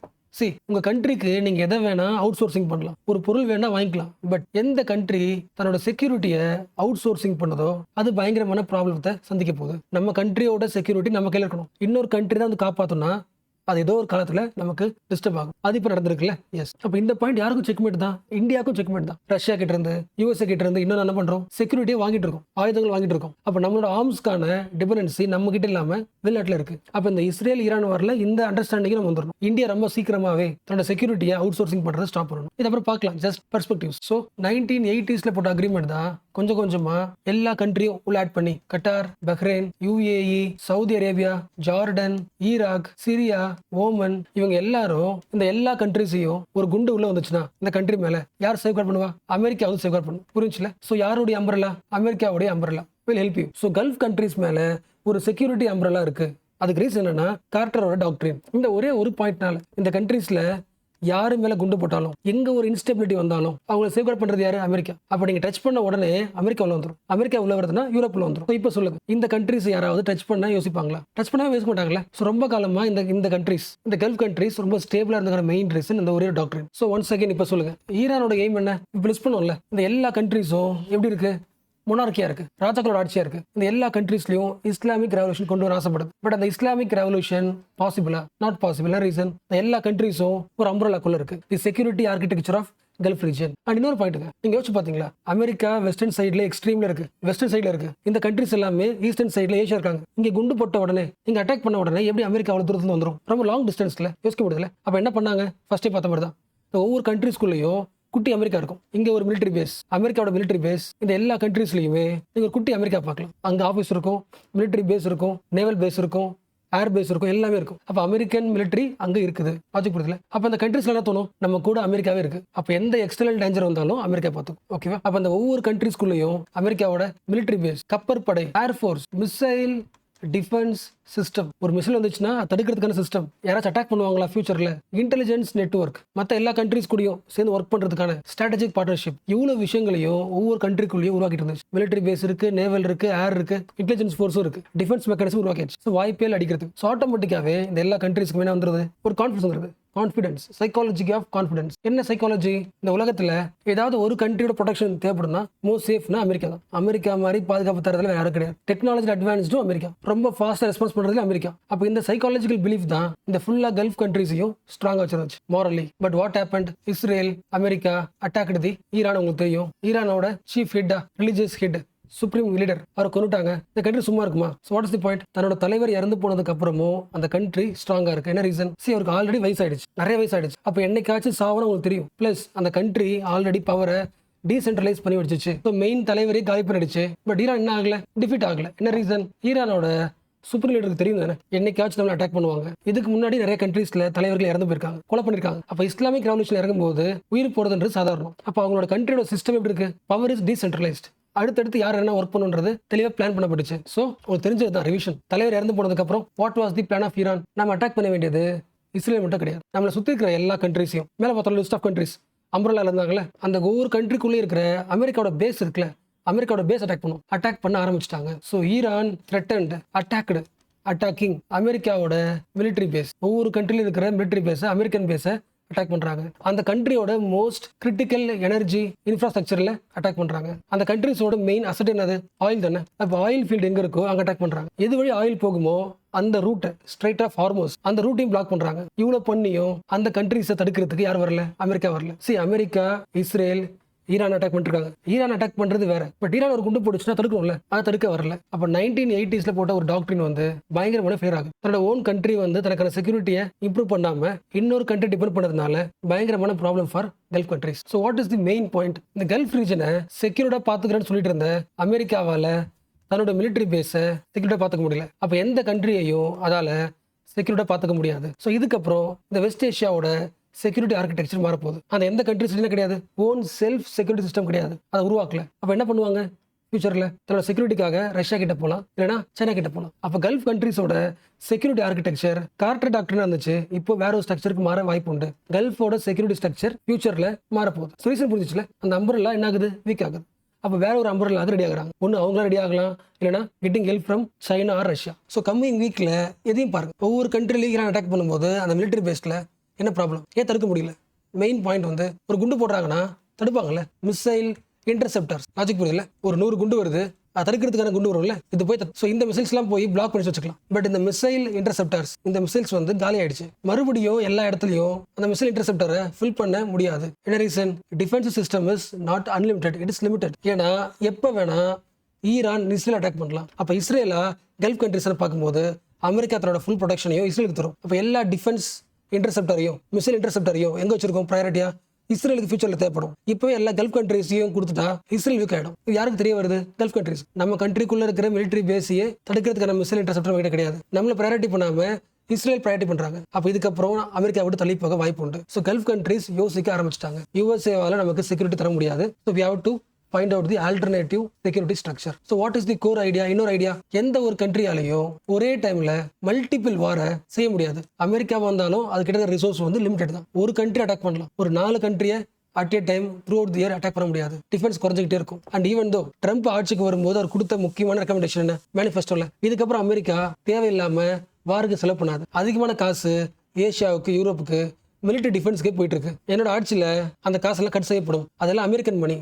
உங்க கண்ட்ரிக்கு நீங்க எதை வேணா அவுட் சோர்சிங் பண்ணலாம், ஒரு பொருள் வேணா வாங்கிக்கலாம். பட் எந்த கண்ட்ரி தன்னோட செக்யூரிட்டியை அவுட் சோர்சிங் பண்ணதோ அது பயங்கரமான ப்ராப்ளத்தை சந்திக்க போகுது. நம்ம கண்ட்ரியோட செக்யூரிட்டி நம்ம கையில் இருக்கணும். இன்னொரு கண்ட்ரி தான் வந்து காப்பாத்தோம்னா அது ஏதோ ஒரு காலத்துல நமக்கு டிஸ்டர்ப் ஆகும். அது இப்ப நடந்திருக்குல்ல. எஸ். அப்ப இந்த பாயிண்ட் யாருக்கும் செக்மேட் தான், இந்தியாவுக்கும் செக்மேட் தான். ரஷ்யா கிட்ட இருந்து, USA கிட்ட இருந்து இன்னும் என்ன பண்றோம், செக்யூரிட்டியை வாங்கிட்டு இருக்கோம், ஆயுதங்கள் வாங்கிட்டு இருக்கோம். அப்ப நம்மளோட ஆர்ம்ஸ்க்கான டிபெண்டன்சி நம்ம கிட்ட இல்லாம வெளிநாட்டுல இருக்கு. அப்ப இந்த இஸ்ரேல் ஈரான் வரல இந்த அண்டர்ஸ்டாண்டிங் நம்ம வந்துடணும். இந்தியா ரொம்ப சீக்கிரமாவே தன்னோட செக்யூரிட்டியை அவுட் சோர்சிங் பண்றதை ஸ்டாப் பண்ணணும். இது அப்புறம் பார்க்கலாம், ஜஸ்ட் பெர்ஸ்பெக்டிவ்ஸ். ஸோ 1980sல போட்ட அக்ரிமெண்ட் தான் கொஞ்சம் கொஞ்சமா எல்லா கண்ட்ரியும் உள்ள ஆட் பண்ணி, Qatar, Bahrain, UAE, Saudi Arabia, Jordan, Iraq, Syria, Oman, இவங்க எல்லாரும் இந்த எல்லா கண்ட்ரிஸையும் ஒரு குண்டு உள்ள வந்துச்சுன்னா இந்த கண்ட்ரி மேல யார் சேஃப்கார்ட் பண்ணுவா, அமெரிக்கா வந்து சேஃப்கார்ட் பண்ணும். புரிஞ்சுல? சோ யாருடைய அம்பரலா, அமெரிக்காவுடைய அம்பரலா will help you. So gulf countries மேல ஒரு செக்யூரிட்டி அம்பரலா இருக்கு. அதுக்கு ரீசன் என்னன்னா கார்ட்டரோட டாக்டரின். இந்த ஒரே ஒரு பாயிண்ட்னால இந்த கண்ட்ரிஸ்ல யாரு மேல குண்டு போட்டாலும், எங்க ஒரு இன்ஸ்டெபிலிட்டி வந்தாலும் அவங்களை சேஃப்கார்ட் பண்றது யாரு? அமெரிக்கா. அப்ப நீங்க டச் பண்ண உடனே அமெரிக்கா உள்ள வந்துரும். அமெரிக்கா உள்ள வருதுன்னா யூரோப்ல வந்துரும். இப்ப சொல்லுங்க, இந்த கண்ட்ரிஸ் யாராவது டச் பண்ணா யோசிப்பாங்களா? டச் பண்ணாம யோசிக்க மாட்டாங்களா? ரொம்ப காலமா இந்த கண்ட்ரிஸ், இந்த கல்ஃப் கண்ட்ரிஸ் ரொம்ப ஸ்டேபிளா இருந்த மெயின் ரீசன் இந்த ஒரே டாக்டரின். ஒன்ஸ் அகைன் இப்ப சொல்லுங்க, ஈரானோட எய்ம் என்ன? இப்ப லிஸ்ட் பண்ணுவோம்ல, இந்த எல்லா கண்ட்ரிஸும் எப்படி இருக்கு? மொனார்க்கியா இருக்கு, ராஜாக்களோட ஆட்சியா இருக்கு. இந்த எல்லா கண்ட்ரீஸ்லயும் இஸ்லாமிக் ரெவல்யூஷன் கொண்டு வர ஆசைப்படுது. பட் அந்த இஸ்லாமிக் ரெவல்யூஷன் பாசிபிளா? Not possible. ரீசன், எல்லா கண்ட்ரீஸும் ஒரு அம்ப்ரெல்லாக்குள்ள இருக்கு. The security architecture of Gulf region. And இன்னொரு பாயிண்ட், நீங்க யோசிச்சு பாத்தீங்களா, அமெரிக்கா வெஸ்டர்ன் சைட்ல எக்ஸ்ட்ரீம்ல இருக்கு, வெஸ்டர்ன் சைட்ல இருக்கு. இந்த கண்ட்ரிஸ் எல்லாமே ஈஸ்டர்ன் சைட்ல ஏஷியா இருக்காங்க. இங்க குண்டு போட்ட உடனே, இங்க அட்டாக் பண்ண உடனே எப்படி அமெரிக்கா அவ்வளவு தூரத்துல வந்துரும்? ரொம்ப லாங் டிஸ்டன்ஸ்ல யோசிக்க முடியல. அப்ப என்ன பண்ணாங்க? ஃபர்ஸ்டே பார்த்த மாதிரி தான், ஒவ்வொரு கண்ட்ரிஸ்குள்ளேயும் குட்டி அமெரிக்கா இருக்கும். இங்க ஒரு மிலிட்டரி பேஸ், அமெரிக்காவோட மிலிட்டரி பேஸ். இந்த எல்லா கண்ட்ரீஸ்லயுமே நீங்க ஒரு குட்டி அமெரிக்கா பார்க்கலாம். அங்க ஆபீஸ் இருக்கும், மிலிட்டரி பேஸ் இருக்கும், நேவல் பேஸ் இருக்கும், ஏர் பேஸ் இருக்கும், எல்லாமே இருக்கும். அப்ப அமெரிக்கன் மிலிட்டரி அங்க இருக்குது. லாஜிக் புரியுதுல? அப்ப அந்த கண்ட்ரீஸ்ல என்ன தோணும்? நம்ம கூட அமெரிக்காவே இருக்கு. அப்ப எந்த எக்ஸ்டர்னல் டேஞ்சர் வந்தாலும் அமெரிக்கா பார்த்துக்கும். ஓகேவா? அப்ப அந்த ஒவ்வொரு கண்ட்ரீஸ்குள்ளேயும் அமெரிக்காவோட மிலிட்டரி பேஸ், கப்பற்படை, ஏர்ஃபோர்ஸ், மிசைல் டிஃபென்ஸ் சிஸ்டம். ஒரு மிசைல் வந்துச்சுன்னா தடுக்கிறதுக்கான சிஸ்டம். யாராச்சும் அட்டாக் பண்ணுவாங்களா ஃபியூச்சர்ல? இன்டெலிஜென்ஸ் நெட்வொர்க், மற்ற எல்லா கண்ட்ரீஸ் கூடயும் சேர்ந்து ஒர்க் பண்றதுக்கான ஸ்ட்ராட்டஜிக் பார்ட்னர்ஷிப். இவ்வளவு விஷயங்களையும் ஒவ்வொரு கண்ட்ரிக்குள்ளேயும் உருவாக்கிட்டு இருந்துச்சு. மிலிட்டரி பேஸ் இருக்கு, நேவல் இருக்கு, ஏர் இருக்கு, இன்டெலிஜென்ஸ் ஃபோர்ஸும் இருக்கு, டிஃபென்ஸ் மெக்கானிசம் உருவாக்கிடுச்சு. வாய்ப்பே அடிக்கிறதுக்கு. ஆட்டோமேட்டிக்காவே இந்த எல்லா கண்ட்ரீஸ்க்கு என்ன வந்துருது? ஒரு கான்ஃபிடன்ஸ் வந்துருது. Confidence, psychology of confidence. என்ன சைக்காலஜி? இந்த உலகத்துல ஏதாவது ஒரு கண்ட்ரியோட ப்ரொடெக்ஷன் தேவைப்படும்னா மோஸ்ட் சேஃப்னா அமெரிக்கா தான். அமெரிக்கா மாதிரி பாதுகாப்பு தரதுல வேற யாரும் கிடையாது. டெக்னாலஜி அட்வான்ஸ்டும் அமெரிக்கா, ரொம்ப ஃபாஸ்டா ரெஸ்பான்ஸ் பண்றதுல அமெரிக்கா. அப்ப இந்த சைக்காலஜிக்கல் பிலீஃப் தான் இந்த ஃபுல்லா கல்ஃப் கண்ட்ரீஸையும் ஸ்ட்ராங்கா வச்சிருந்துச்சு morally. But what happened? Israel, America attacked the Iran. உங்களுக்கு தெரியும், ஈரானோட சீஃப் ஹெட்டா, ரிலிஜியஸ் ஹெட், சுப்ரீம் லீடர், அவரை கொண்டுட்டாங்க. இந்த கண்ட்ரி சும்மா இருக்குமா? What is the point? தன்னோட தலைவர் இறந்து போனதுக்கு அப்புறமும் அந்த கண்ட்ரி ஸ்ட்ராங்கா இருக்கு. என்ன ரீசன்? அவருக்கு ஆல்ரெடி வயசாயிடுச்சு, நிறைய வயசாயிடுச்சு. அப்ப என்னைக்காச்சும் சாவணும் உங்களுக்கு தெரியும். பிளஸ் அந்த கண்ட்ரி ஆல்ரெடி பவரை டீசென்ட்ரலைஸ் பண்ணி வச்சிச்சு. மெயின் தலைவரே காலி பண்ணிடுச்சு. பட் ஈரான் என்ன ஆகல? டிஃபீட் ஆகல. என்ன ரீசன்? ஈரானோட சூப்பர் லீடருக்கு தெரியும் தானே என்னைக்காச்சும் நம்ம அட்டாக் பண்ணுவாங்க. இதுக்கு முன்னாடி நிறைய கண்ட்ரீஸ்ல தலைவர்கள் இறந்து போயிருக்காங்க, கொலை பண்ணிருக்காங்க. அப்ப இஸ்லாமிக் ரெவல்யூஷன் இறங்கும் போது உயிர் போறதுன்றது சாதாரணம். அப்ப அவங்களோட கண்ட்ரியோட சிஸ்டம் எப்படி இருக்கு? Power is decentralised. அடுத்தடுத்து யார் என்ன ஒர்க் பண்ணுன்றது தெளிவாக பிளான் பண்ணப்பட்டுச்சு. ஸோ உங்களுக்கு தெரிஞ்சதுதான் ரிவிஷன். தலைவர் இறந்து போனதுக்கு அப்புறம் what was the plan of Iran? நம்ம அட்டாக் பண்ண வேண்டியது இஸ்ரேல் மட்டும் கிடையாது, நம்மளை சுற்றி இருக்கிற எல்லா கண்ட்ரீஸையும். மேலே பார்த்தோம் லிஸ்ட் ஆஃப் கண்ட்ரீஸ் அம்ப்ரெல்லால இருந்தாங்களே, அந்த ஒவ்வொரு கண்ட்ரிக்குள்ளே இருக்கிற அமெரிக்காவோட பேஸ் இருக்குல்ல, அமெரிக்காவோட பேஸ் அட்டாக் பண்ண ஆரம்பிச்சிட்டாங்க. So Iran threatened, attacked, attacking அமெரிக்காவோட மிலிட்டரி பேஸ். ஒவ்வொரு கண்ட்ரிலும் இருக்கிற மிலிட்டரி பேஸை, அமெரிக்கன் பேஸை அட்டாக் பண்றாங்க. அந்த கண்ட்ரியோட மோஸ்ட் கிரிட்டிக்கல் எனர்ஜி இன்ஃப்ராஸ்ட்ரக்சர்ல அட்டாக் பண்றாங்க. அந்த கண்ட்ரிஸோட மெயின் அசட் என்னது? ஆயில் தானே. அப்போ ஆயில் ஃபீல்டு எங்க இருக்கோ அங்க அட்டாக் பண்றாங்க. எது வழி ஆயில் போகுமோ அந்த ரூட், ஸ்ட்ரைட் ஆஃப் ஹார்மோஸ், அந்த ரூட்டையும் பிளாக் பண்றாங்க. இவ்வளவு பண்ணியும் அந்த கண்ட்ரிஸை தடுக்கிறதுக்கு யார் வரல? அமெரிக்கா வரல. அமெரிக்கா, இஸ்ரேல், ஈரான் அட்டாக் பண்ணிருக்காங்க. ஈரான் அட்டாக் பண்றது வேற. பட் ஈரான் ஒரு குண்டு போட்டுச்சுன்னா தடுக்கணும்ல, அதை தடுக்க வரல. அப்ப 1980s போட்ட ஒரு டாக்டரின் வந்து பயங்கரமான ஃபெயிர் ஆகுது. தன்னோட ஓன் கண்ட்ரி வந்து தனக்கான செக்யூரிட்டியை இம்ப்ரூவ் பண்ணாம இன்னொரு கண்ட்ரி டிபெண்ட் பண்ணதுனால பயங்கரமான problem for gulf countries. So what is the main point? இந்த கல்ஃப் ரீஜனை செக்யூரிட்டா பாத்துக்கிறேன்னு சொல்லிட்டு இருந்த அமெரிக்காவால தன்னோட மிலிட்டரி பேஸை செக்யூரிட்டா பாத்துக்க முடியல. அப்ப எந்த கண்ட்ரியையும் அதால செக்யூரிட்டா பாத்துக்க முடியாது. ஸோ இதுக்கப்புறம் இந்த வெஸ்ட் ஏஷியாவோட செக்யூரிட்டி ஆர்கிடெக்சர் மாறப்போகுது. அந்த எந்த கண்ட்ரிஸ்ல கிடையாது, ஓன் செல்ஃப் செக்யூரிட்டி சிஸ்டம் கிடையாது, அதை உருவாக்கல. அப்ப என்ன பண்ணுவாங்க ஃபியூச்சர்ல? தன்னோட செக்யூரிட்டிக்காக ரஷ்யா கிட்ட போகலாம், இல்லைன்னா சைனா கிட்ட போகலாம். அப்ப கல்ஃப் கண்ட்ரிஸோட செக்யூரிட்டி ஆர்கிடெக்சர் கார்ட்டர் டாக்டர் இருந்துச்சு, இப்போ வேற ஒரு ஸ்ட்ரக்சருக்கு மாற வாய்ப்பு உண்டு. கல்ஃபோட செக்யூரிட்டி ஸ்ட்ரக்சர் ஃபியூச்சர்ல மாறப்போகுது. ரீசன் புரிஞ்சிச்சுல? அந்த அம்பர்லா என்ன ஆகுது? வீக் ஆகுது. அப்ப வேற ஒரு அம்பர்லா ரெடி ஆகுறாங்க. ஒன்னு அவங்களா ரெடி ஆகலாம், இல்லைன்னா getting help from China or Russia. So coming வீக்ல எதையும் பாருங்க, ஒவ்வொரு கண்ட்ரிலையும் ஈரான் அட்டாக் பண்ணும்போது அந்த மிலிட்டரி பேஸ்ல என்ன ப்ராப்ளம்? ஏன் தடுக்க முடியல? மெயின் பாயிண்ட் வந்து ஒரு குண்டு போடுறாங்கன்னா தடுப்பாங்கல்ல, மிசைல் இன்டர்செப்டர்ஸ். லாஜிக் புரியல? ஒரு 100 குண்டு வருது, அதை தடுக்கிறதுக்கான குண்டு வரும்ல, இது போய் இந்த மிசைல்ஸ் எல்லாம் போய் பிளாக் பண்ணி வச்சுக்கலாம். பட் இந்த மிசைல் இன்டர்செப்டர்ஸ், இந்த மிசைல்ஸ் வந்து காலி ஆயிடுச்சு. மறுபடியும் எல்லா இடத்துலயும் அந்த மிசைல் இன்டர்செப்டரை ஃபில் பண்ண முடியாது. என்ன reason? Defence system is not unlimited, it is limited. ஏன்னா எப்ப வேணா ஈரான் இஸ்ரேல் அட்டாக் பண்ணலாம். அப்ப இஸ்ரேலா கல்ஃப் கண்ட்ரிஸ் பார்க்கும்போது அமெரிக்கா தன்னோட ஃபுல் ப்ரொடெக்ஷனையும் இஸ்ரேலுக்கு தரும். அப்ப எல்லா டிஃபென்ஸ் இன்டர்செப்டரையும் மிசைல் இன்டர்செப்டரையும் எங்க வச்சிருக்கோம் ப்ரையாரிட்டியா? இஸ்ரேலுக்கு ஃபியூச்சர்ல தேவைப்படும். இப்போ எல்லா கல்ஃப் கண்ட்ரிஸையும் கொடுத்துட்டா இஸ்ரேல் வீக் ஆயிடும். இது யாருக்கு தெரிய வருது? Gulf countries. நம்ம கண்ட்ரிக்குள்ள இருக்கிற மிலிட்டரி பேஸையே தடுக்கிறதுக்கான மிசைல் இன்டர்செப்டர் கிட்ட கிடையாது. நம்மள ப்ரையாரிட்டி பண்ணாம இஸ்ரேல் ப்ரையாரிட்டி பண்றாங்க. அப்ப இதுக்கப்புறம் அமெரிக்கா விட்டு தள்ளி போக வாய்ப்பு உண்டு. ஸோ கல்ஃப் கண்ட்ரிஸ் யோசிக்க ஆரம்பிச்சிட்டாங்க, யூஎஸ்ஏவால நமக்கு செக்யூரிட்டி தர முடியாது. So we have to find out the alternative security structure. So what is the core idea? இன்னொரு ஐடியா, எந்த ஒரு கண்ட்ரியாலையும் ஒரே டைம்ல மல்டிபிள் வாரை செய்ய முடியாது. அமெரிக்கா வந்தாலும் அது கிட்ட ரிசோர்ஸ் வந்து லிமிடெட் தான். ஒரு கண்ட்ரி அட்டாக் பண்ணலாம், ஒரு 4 கண்ட்ரியை at a time throughout the year attack பண்ண முடியாது. டிஃபென்ஸ் குறைஞ்சிக்கிட்டே இருக்கும். அண்ட் ஈவன் தோ ட்ரம்ப் ஆட்சிக்கு வரும்போது அவர் கொடுத்த முக்கியமான ரெக்கமெண்டேஷன் என்ன, மேனிஃபெஸ்டோல இதுக்கப்புறம் அமெரிக்கா தேவையில்லாம வாருக்கு செலவு பண்ணாது, அதிகமான காசு ஏஷியாவுக்கு யூரோப்புக்கு மிலிட்டரி டிஃபென்ஸ்க்கே போயிட்டு இருக்கு, என்னோட ஆட்சியில் அந்த காசெல்லாம் கட் செய்யப்படும், அதெல்லாம் அமெரிக்கன் மணி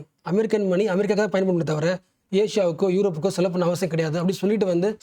அமெரிக்காக்காக பயன்படுத்த தவிர ஏஷியாவுக்கோ யூரோப்புக்கோ செலவு பண்ண அவசியம் கிடையாது அப்படி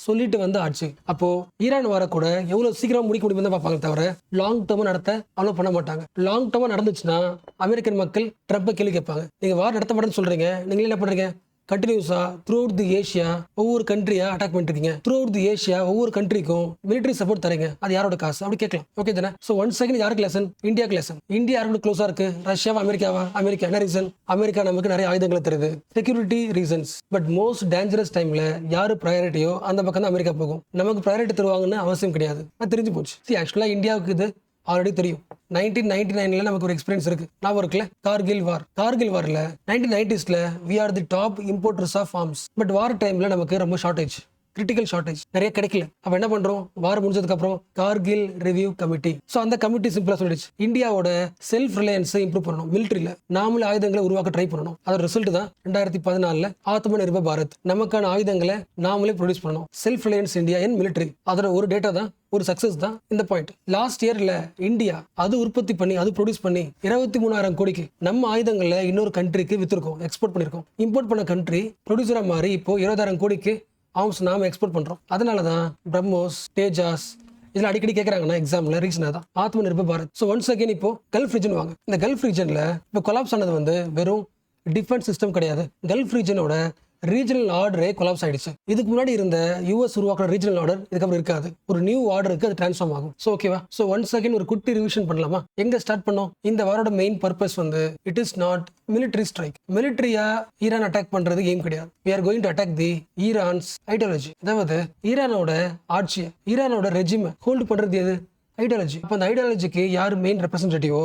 சொல்லிட்டு வந்து ஆச்சு. அப்போ ஈரான் வார கூட எவ்வளவு சீக்கிரம் முடிக்க முடியும் தான் பார்ப்பாங்க தவிர லாங் டேர்மா நடத்த அவ்வளவு பண்ண மாட்டாங்க. லாங் டேர்மா நடந்துச்சுன்னா அமெரிக்கன் மக்கள் ட்ரம்ப்பை கேள்வி கேட்பாங்க, நீங்க வார் நடத்த மாட்டேன்னு சொல்றீங்க, நீங்களே என்ன பண்றீங்க, கண்டினியூஸா த்ரூ அவுட் தி ஏஷியா ஒவ்வொரு கண்ட்ரியா அட்டாக் பண்ணிட்டு இருக்கீங்க, த்ரூ அவுட் தி ஏஷியா ஒவ்வொரு கண்ட்ரிக்கும் மிலிட்டரி சப்போர்ட் தரீங்க, அது யாரோட காசு அப்படி கேட்கலாம். ஓகே தானே? ஸோ ஒன் செகண்ட் யாருக்கு லெசன், இந்தியாவுக்கு லெசன். இந்தியா யாருக்கு க்ளோஸா இருக்கு, ரஷ்யாவா அமெரிக்காவா? அமெரிக்கா. என்ன ரீசன்? அமெரிக்கா நமக்கு நிறைய ஆயுதங்களை தருது, security reasons. But most dangerous டைம்ல யாரு ப்ரையாரிட்டியோ அந்த பக்கம் தான் அமெரிக்கா போகும். நமக்கு ப்ரையாரிட்டி தருவாங்கன்னு அவசியம் கிடையாது, அது தெரிஞ்சு போச்சு. ஆக்சுவலா இந்தியாவுக்கு இது ஆல்ரெடி தெரியும். 1999 நமக்கு ஒரு எக்ஸ்பீரியன்ஸ் இருக்கு, நான் இருக்குல்ல, கார்கில் வார்ல 1990s we are the top importers of arms. But war time நமக்கு ரொம்ப ஷார்டேஜ், கிரிட்டிக்கல் ஷார்டேஜ் நிறைய கிடைக்கல. அப்ப என்ன பண்றோம், வார் முடிஞ்சதுக்கு அப்புறம் கார்கில் ரிவ்யூ கமிட்டி. சோ அந்த கமிட்டி சிம்பிளா சொல்லிடுச்சு, இந்தியாவோட செல்ஃப் ரிலையன்ஸை இம்ப்ரூவ் பண்ணணும், மிலிட்டரியில நாமளே ஆயுதங்களை உருவாக்க ட்ரை பண்ணணும். அதோட ரிசல்ட் தான் 2014 ஆத்ம நிர்பர் பாரத், நமக்கான ஆயுதங்களை நாமளே ப்ரொடியூஸ் பண்ணணும், self Reliance India in military. அதோட ஒரு டேட்டா தான், ஒரு சக்சஸ் தான் இந்த பாயிண்ட். லாஸ்ட் இயர்ல இந்தியா அது உற்பத்தி பண்ணி அது ப்ரொடியூஸ் பண்ணி 23,000 கோடிக்கு நம்ம ஆயுதங்களை இன்னொரு கண்ட்ரிக்கு வித்திருக்கோம், எக்ஸ்போர்ட் பண்ணிருக்கோம். இம்போர்ட் பண்ண கண்ட்ரி ப்ரொடியூசரா மாறி இப்போ 20,000 கோடிக்கு ஆர்ம்ஸ் நாம எக்ஸ்போர்ட் பண்றோம். அதனாலதான் பிரம்மோஸ், தேஜாஸ் இதுல அடிக்கடி கேட்கறாங்கன்னா எக்ஸாம்ல ரீசன் தான் ஆத்ம Nirbhar Bharat. So once again இப்போ கல்ஃப் ரீஜன் வாங்க. இந்த கல்ஃப் ரீஜன்ல இப்போ கொலாப்ஸ் ஆனது வந்து வெறும் டிஃபென்ஸ் சிஸ்டம் கிடையாது, கல்ஃப் ரீஜனோட ரீஜனல் ஆர்டரே கொலாப்ஸ் ஆயிடுச்சு. இதுக்கு முன்னாடி இருந்த யூஎஸ் உருவாக்குற ரீஜனல் ஆர்டர் இதுக்கப்புறம் இருக்காது, ஒரு நியூ ஆர்டருக்கு அது டிரான்ஸ்ஃபார்ம் ஆகும். ஸோ ஓகேவா? ஸோ ஒன்ஸ் அகேன் ஒரு குட்டி ரிவிஷன் பண்ணலாமா? எங்க ஸ்டார்ட் பண்ணோம்? இந்த வாரோட மெயின் பர்பஸ் வந்து it is not military strike. மிலிட்டரியா ஈரான் அட்டாக் பண்றது எய்ம் கிடையாது. we are going to attack the Iran's ideology. அதாவது ஈரானோட ஆட்சியை, ஈரானோட ரெஜிமை ஹோல்டு பண்றது எது? ஐடியாலஜி. அப்போ அந்த ஐடியாலஜிக்கு யார் மெயின் ரெப்ரஸன்டேட்டிவோ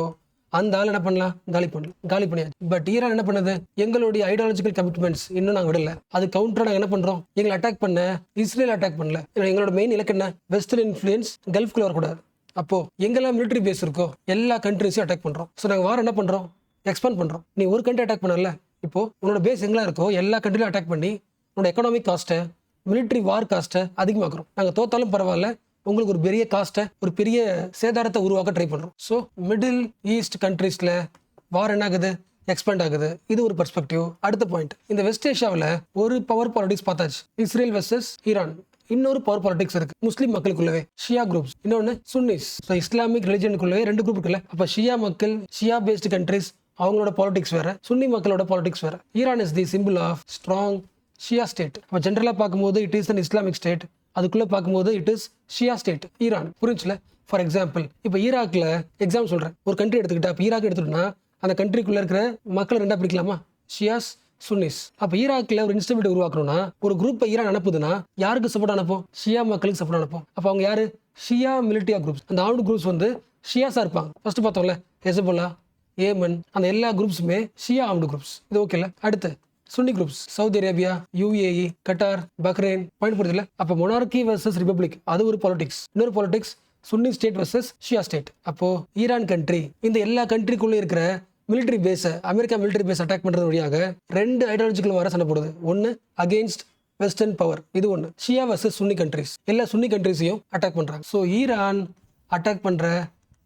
அந்த ஆள் என்ன பண்ணலாம், காலி பண்ணியாச்சு. பட் ஈரான் என்ன பண்ணுது, எங்களுடைய ஐடியாலஜிக்கல் கமிட்மெண்ட்ஸ் இன்னும் நாங்கள் விடல, அது கவுண்டரா நாங்கள் என்ன பண்றோம், எங்களை அட்டாக் பண்ண இஸ்ரேல் அட்டாக் பண்ணல. எங்களோட மெயின் இலக்கு என்ன, வெஸ்டர்ன் இன்ஃப்ளூயன்ஸ் கல்ஃப்குள்ள வரக்கூடாது. அப்போ எங்கெல்லாம் மிலிட்டரி பேஸ் இருக்கோ எல்லா கண்ட்ரிஸையும் அட்டாக் பண்றோம். ஸோ நாங்கள் வாரம் என்ன பண்றோம், எக்ஸ்பாண்ட் பண்றோம். நீ ஒரு கண்ட்ரி அட்டாக் பண்ணல, இப்போ உன்னோட பேஸ் எங்கெல்லாம் இருக்கோ எல்லா கண்ட்ரிலும் அட்டாக் பண்ணி உன்னோட எக்கனாமிக் காஸ்ட்டை, மிலிட்டரி வார் காஸ்ட்டை அதிகமாக்குறோம். நாங்கள் தோத்தாலும் பரவாயில்ல, உங்களுக்கு ஒரு பெரிய காஸ்ட்டை, ஒரு பெரிய சேதாரத்தை உருவாக்க ட்ரை பண்றோம். ஸோ மிடில் ஈஸ்ட் கண்ட்ரீஸ்ல வார் என்ன ஆகுது, எக்ஸ்பேண்ட் ஆகுது. இது ஒரு பெர்ஸ்பெக்டிவ். அடுத்த பாயிண்ட், இந்த வெஸ்ட் ஏஷியாவில் ஒரு பவர் பாலிடிக்ஸ் பார்த்தாச்சு, இஸ்ரேல் வெர்சஸ் ஈரான். இன்னொரு பவர் பாலிடிக்ஸ் இருக்கு முஸ்லீம் மக்களுக்குள்ளவே, ஷியா குரூப்ஸ், இன்னொன்னு சுன்னிஸ். இஸ்லாமிக் ரிலிஜனுக்குள்ளவே 2 குரூப் இருக்குல்ல. அப்ப ஷியா மக்கள், ஷியா பேஸ்டு கண்ட்ரிஸ், அவங்களோட பாலிடிக்ஸ் வேற, சுன்னி மக்களோட பாலிடிக்ஸ் வேற. Iran is the simple of strong Shia state. அப்ப ஜென்ரலா பார்க்கும்போது it is an Islamic state, அதுக்குள்ள பார்க்கும்போது it is Shia state Iran. புரிஞ்சுல? ஃபார் எக்ஸாம்பிள் இப்போ ஈராக்ல எக்ஸாம் சொல்றேன், ஒரு கண்ட்ரி எடுத்துக்கிட்டா, இப்போ ஈராக் எடுத்துட்டோம்னா அந்த கண்ட்ரிக்குள்ள இருக்கிற மக்கள் ரெண்டா பிடிக்கலாமா, ஷியாஸ், சுன்னிஸ். அப்ப ஈராக்ல ஒரு இன்ஸ்டபிலிட்டி உருவாக்கணும்னா ஒரு குரூப் ஈரான் அனுப்புதுன்னா யாருக்கு சப்போர்ட் அனுப்பும், ஷியா மக்களுக்கு சப்போர்ட் அனுப்பும். அப்ப அவங்க யாரு, ஷியா மிலிட்டியா குரூப்ஸ். அந்த ஆர்ம்டு குரூப்ஸ் வந்து ஷியாஸா இருப்பாங்க. ஃபர்ஸ்ட் பார்த்தோம்ல, ஹெசபுல்லா, ஏமன், அந்த எல்லா குரூப்ஸுமே ஷியா ஆர்ம்டு குரூப்ஸ். இது ஓகேல. அடுத்து Sunni groups, Saudi Arabia, UAE, Qatar, Bahrain. Point புரியுதுல? அப்ப மொனார்கி வர்சஸ் ரிபப்ளிக், அது ஒரு பாலிடிக்ஸ். இன்னொரு politics Sunni state versus Shia state. அப்போ ஈரான் கண்ட்ரி இந்த எல்லா கண்ட்ரிக்குள்ள இருக்கிற மிலிட்டரி பேஸை, அமெரிக்கா மிலிட்டரி பேஸ் அட்டாக் பண்றது வழியாக 2 ஐடியாலஜிக்கல் வர சண்டை போடுது. ஒன்னு அகெயின்ஸ்ட் வெஸ்டர்ன் பவர், இது ஒன்னு. ஷியா வர்சஸ் சுன்னி கண்ட்ரிஸ், எல்லா சுன்னி கண்ட்ரிஸையும் அட்டாக் பண்றாங்க. ஸோ ஈரான் அட்டாக் பண்ற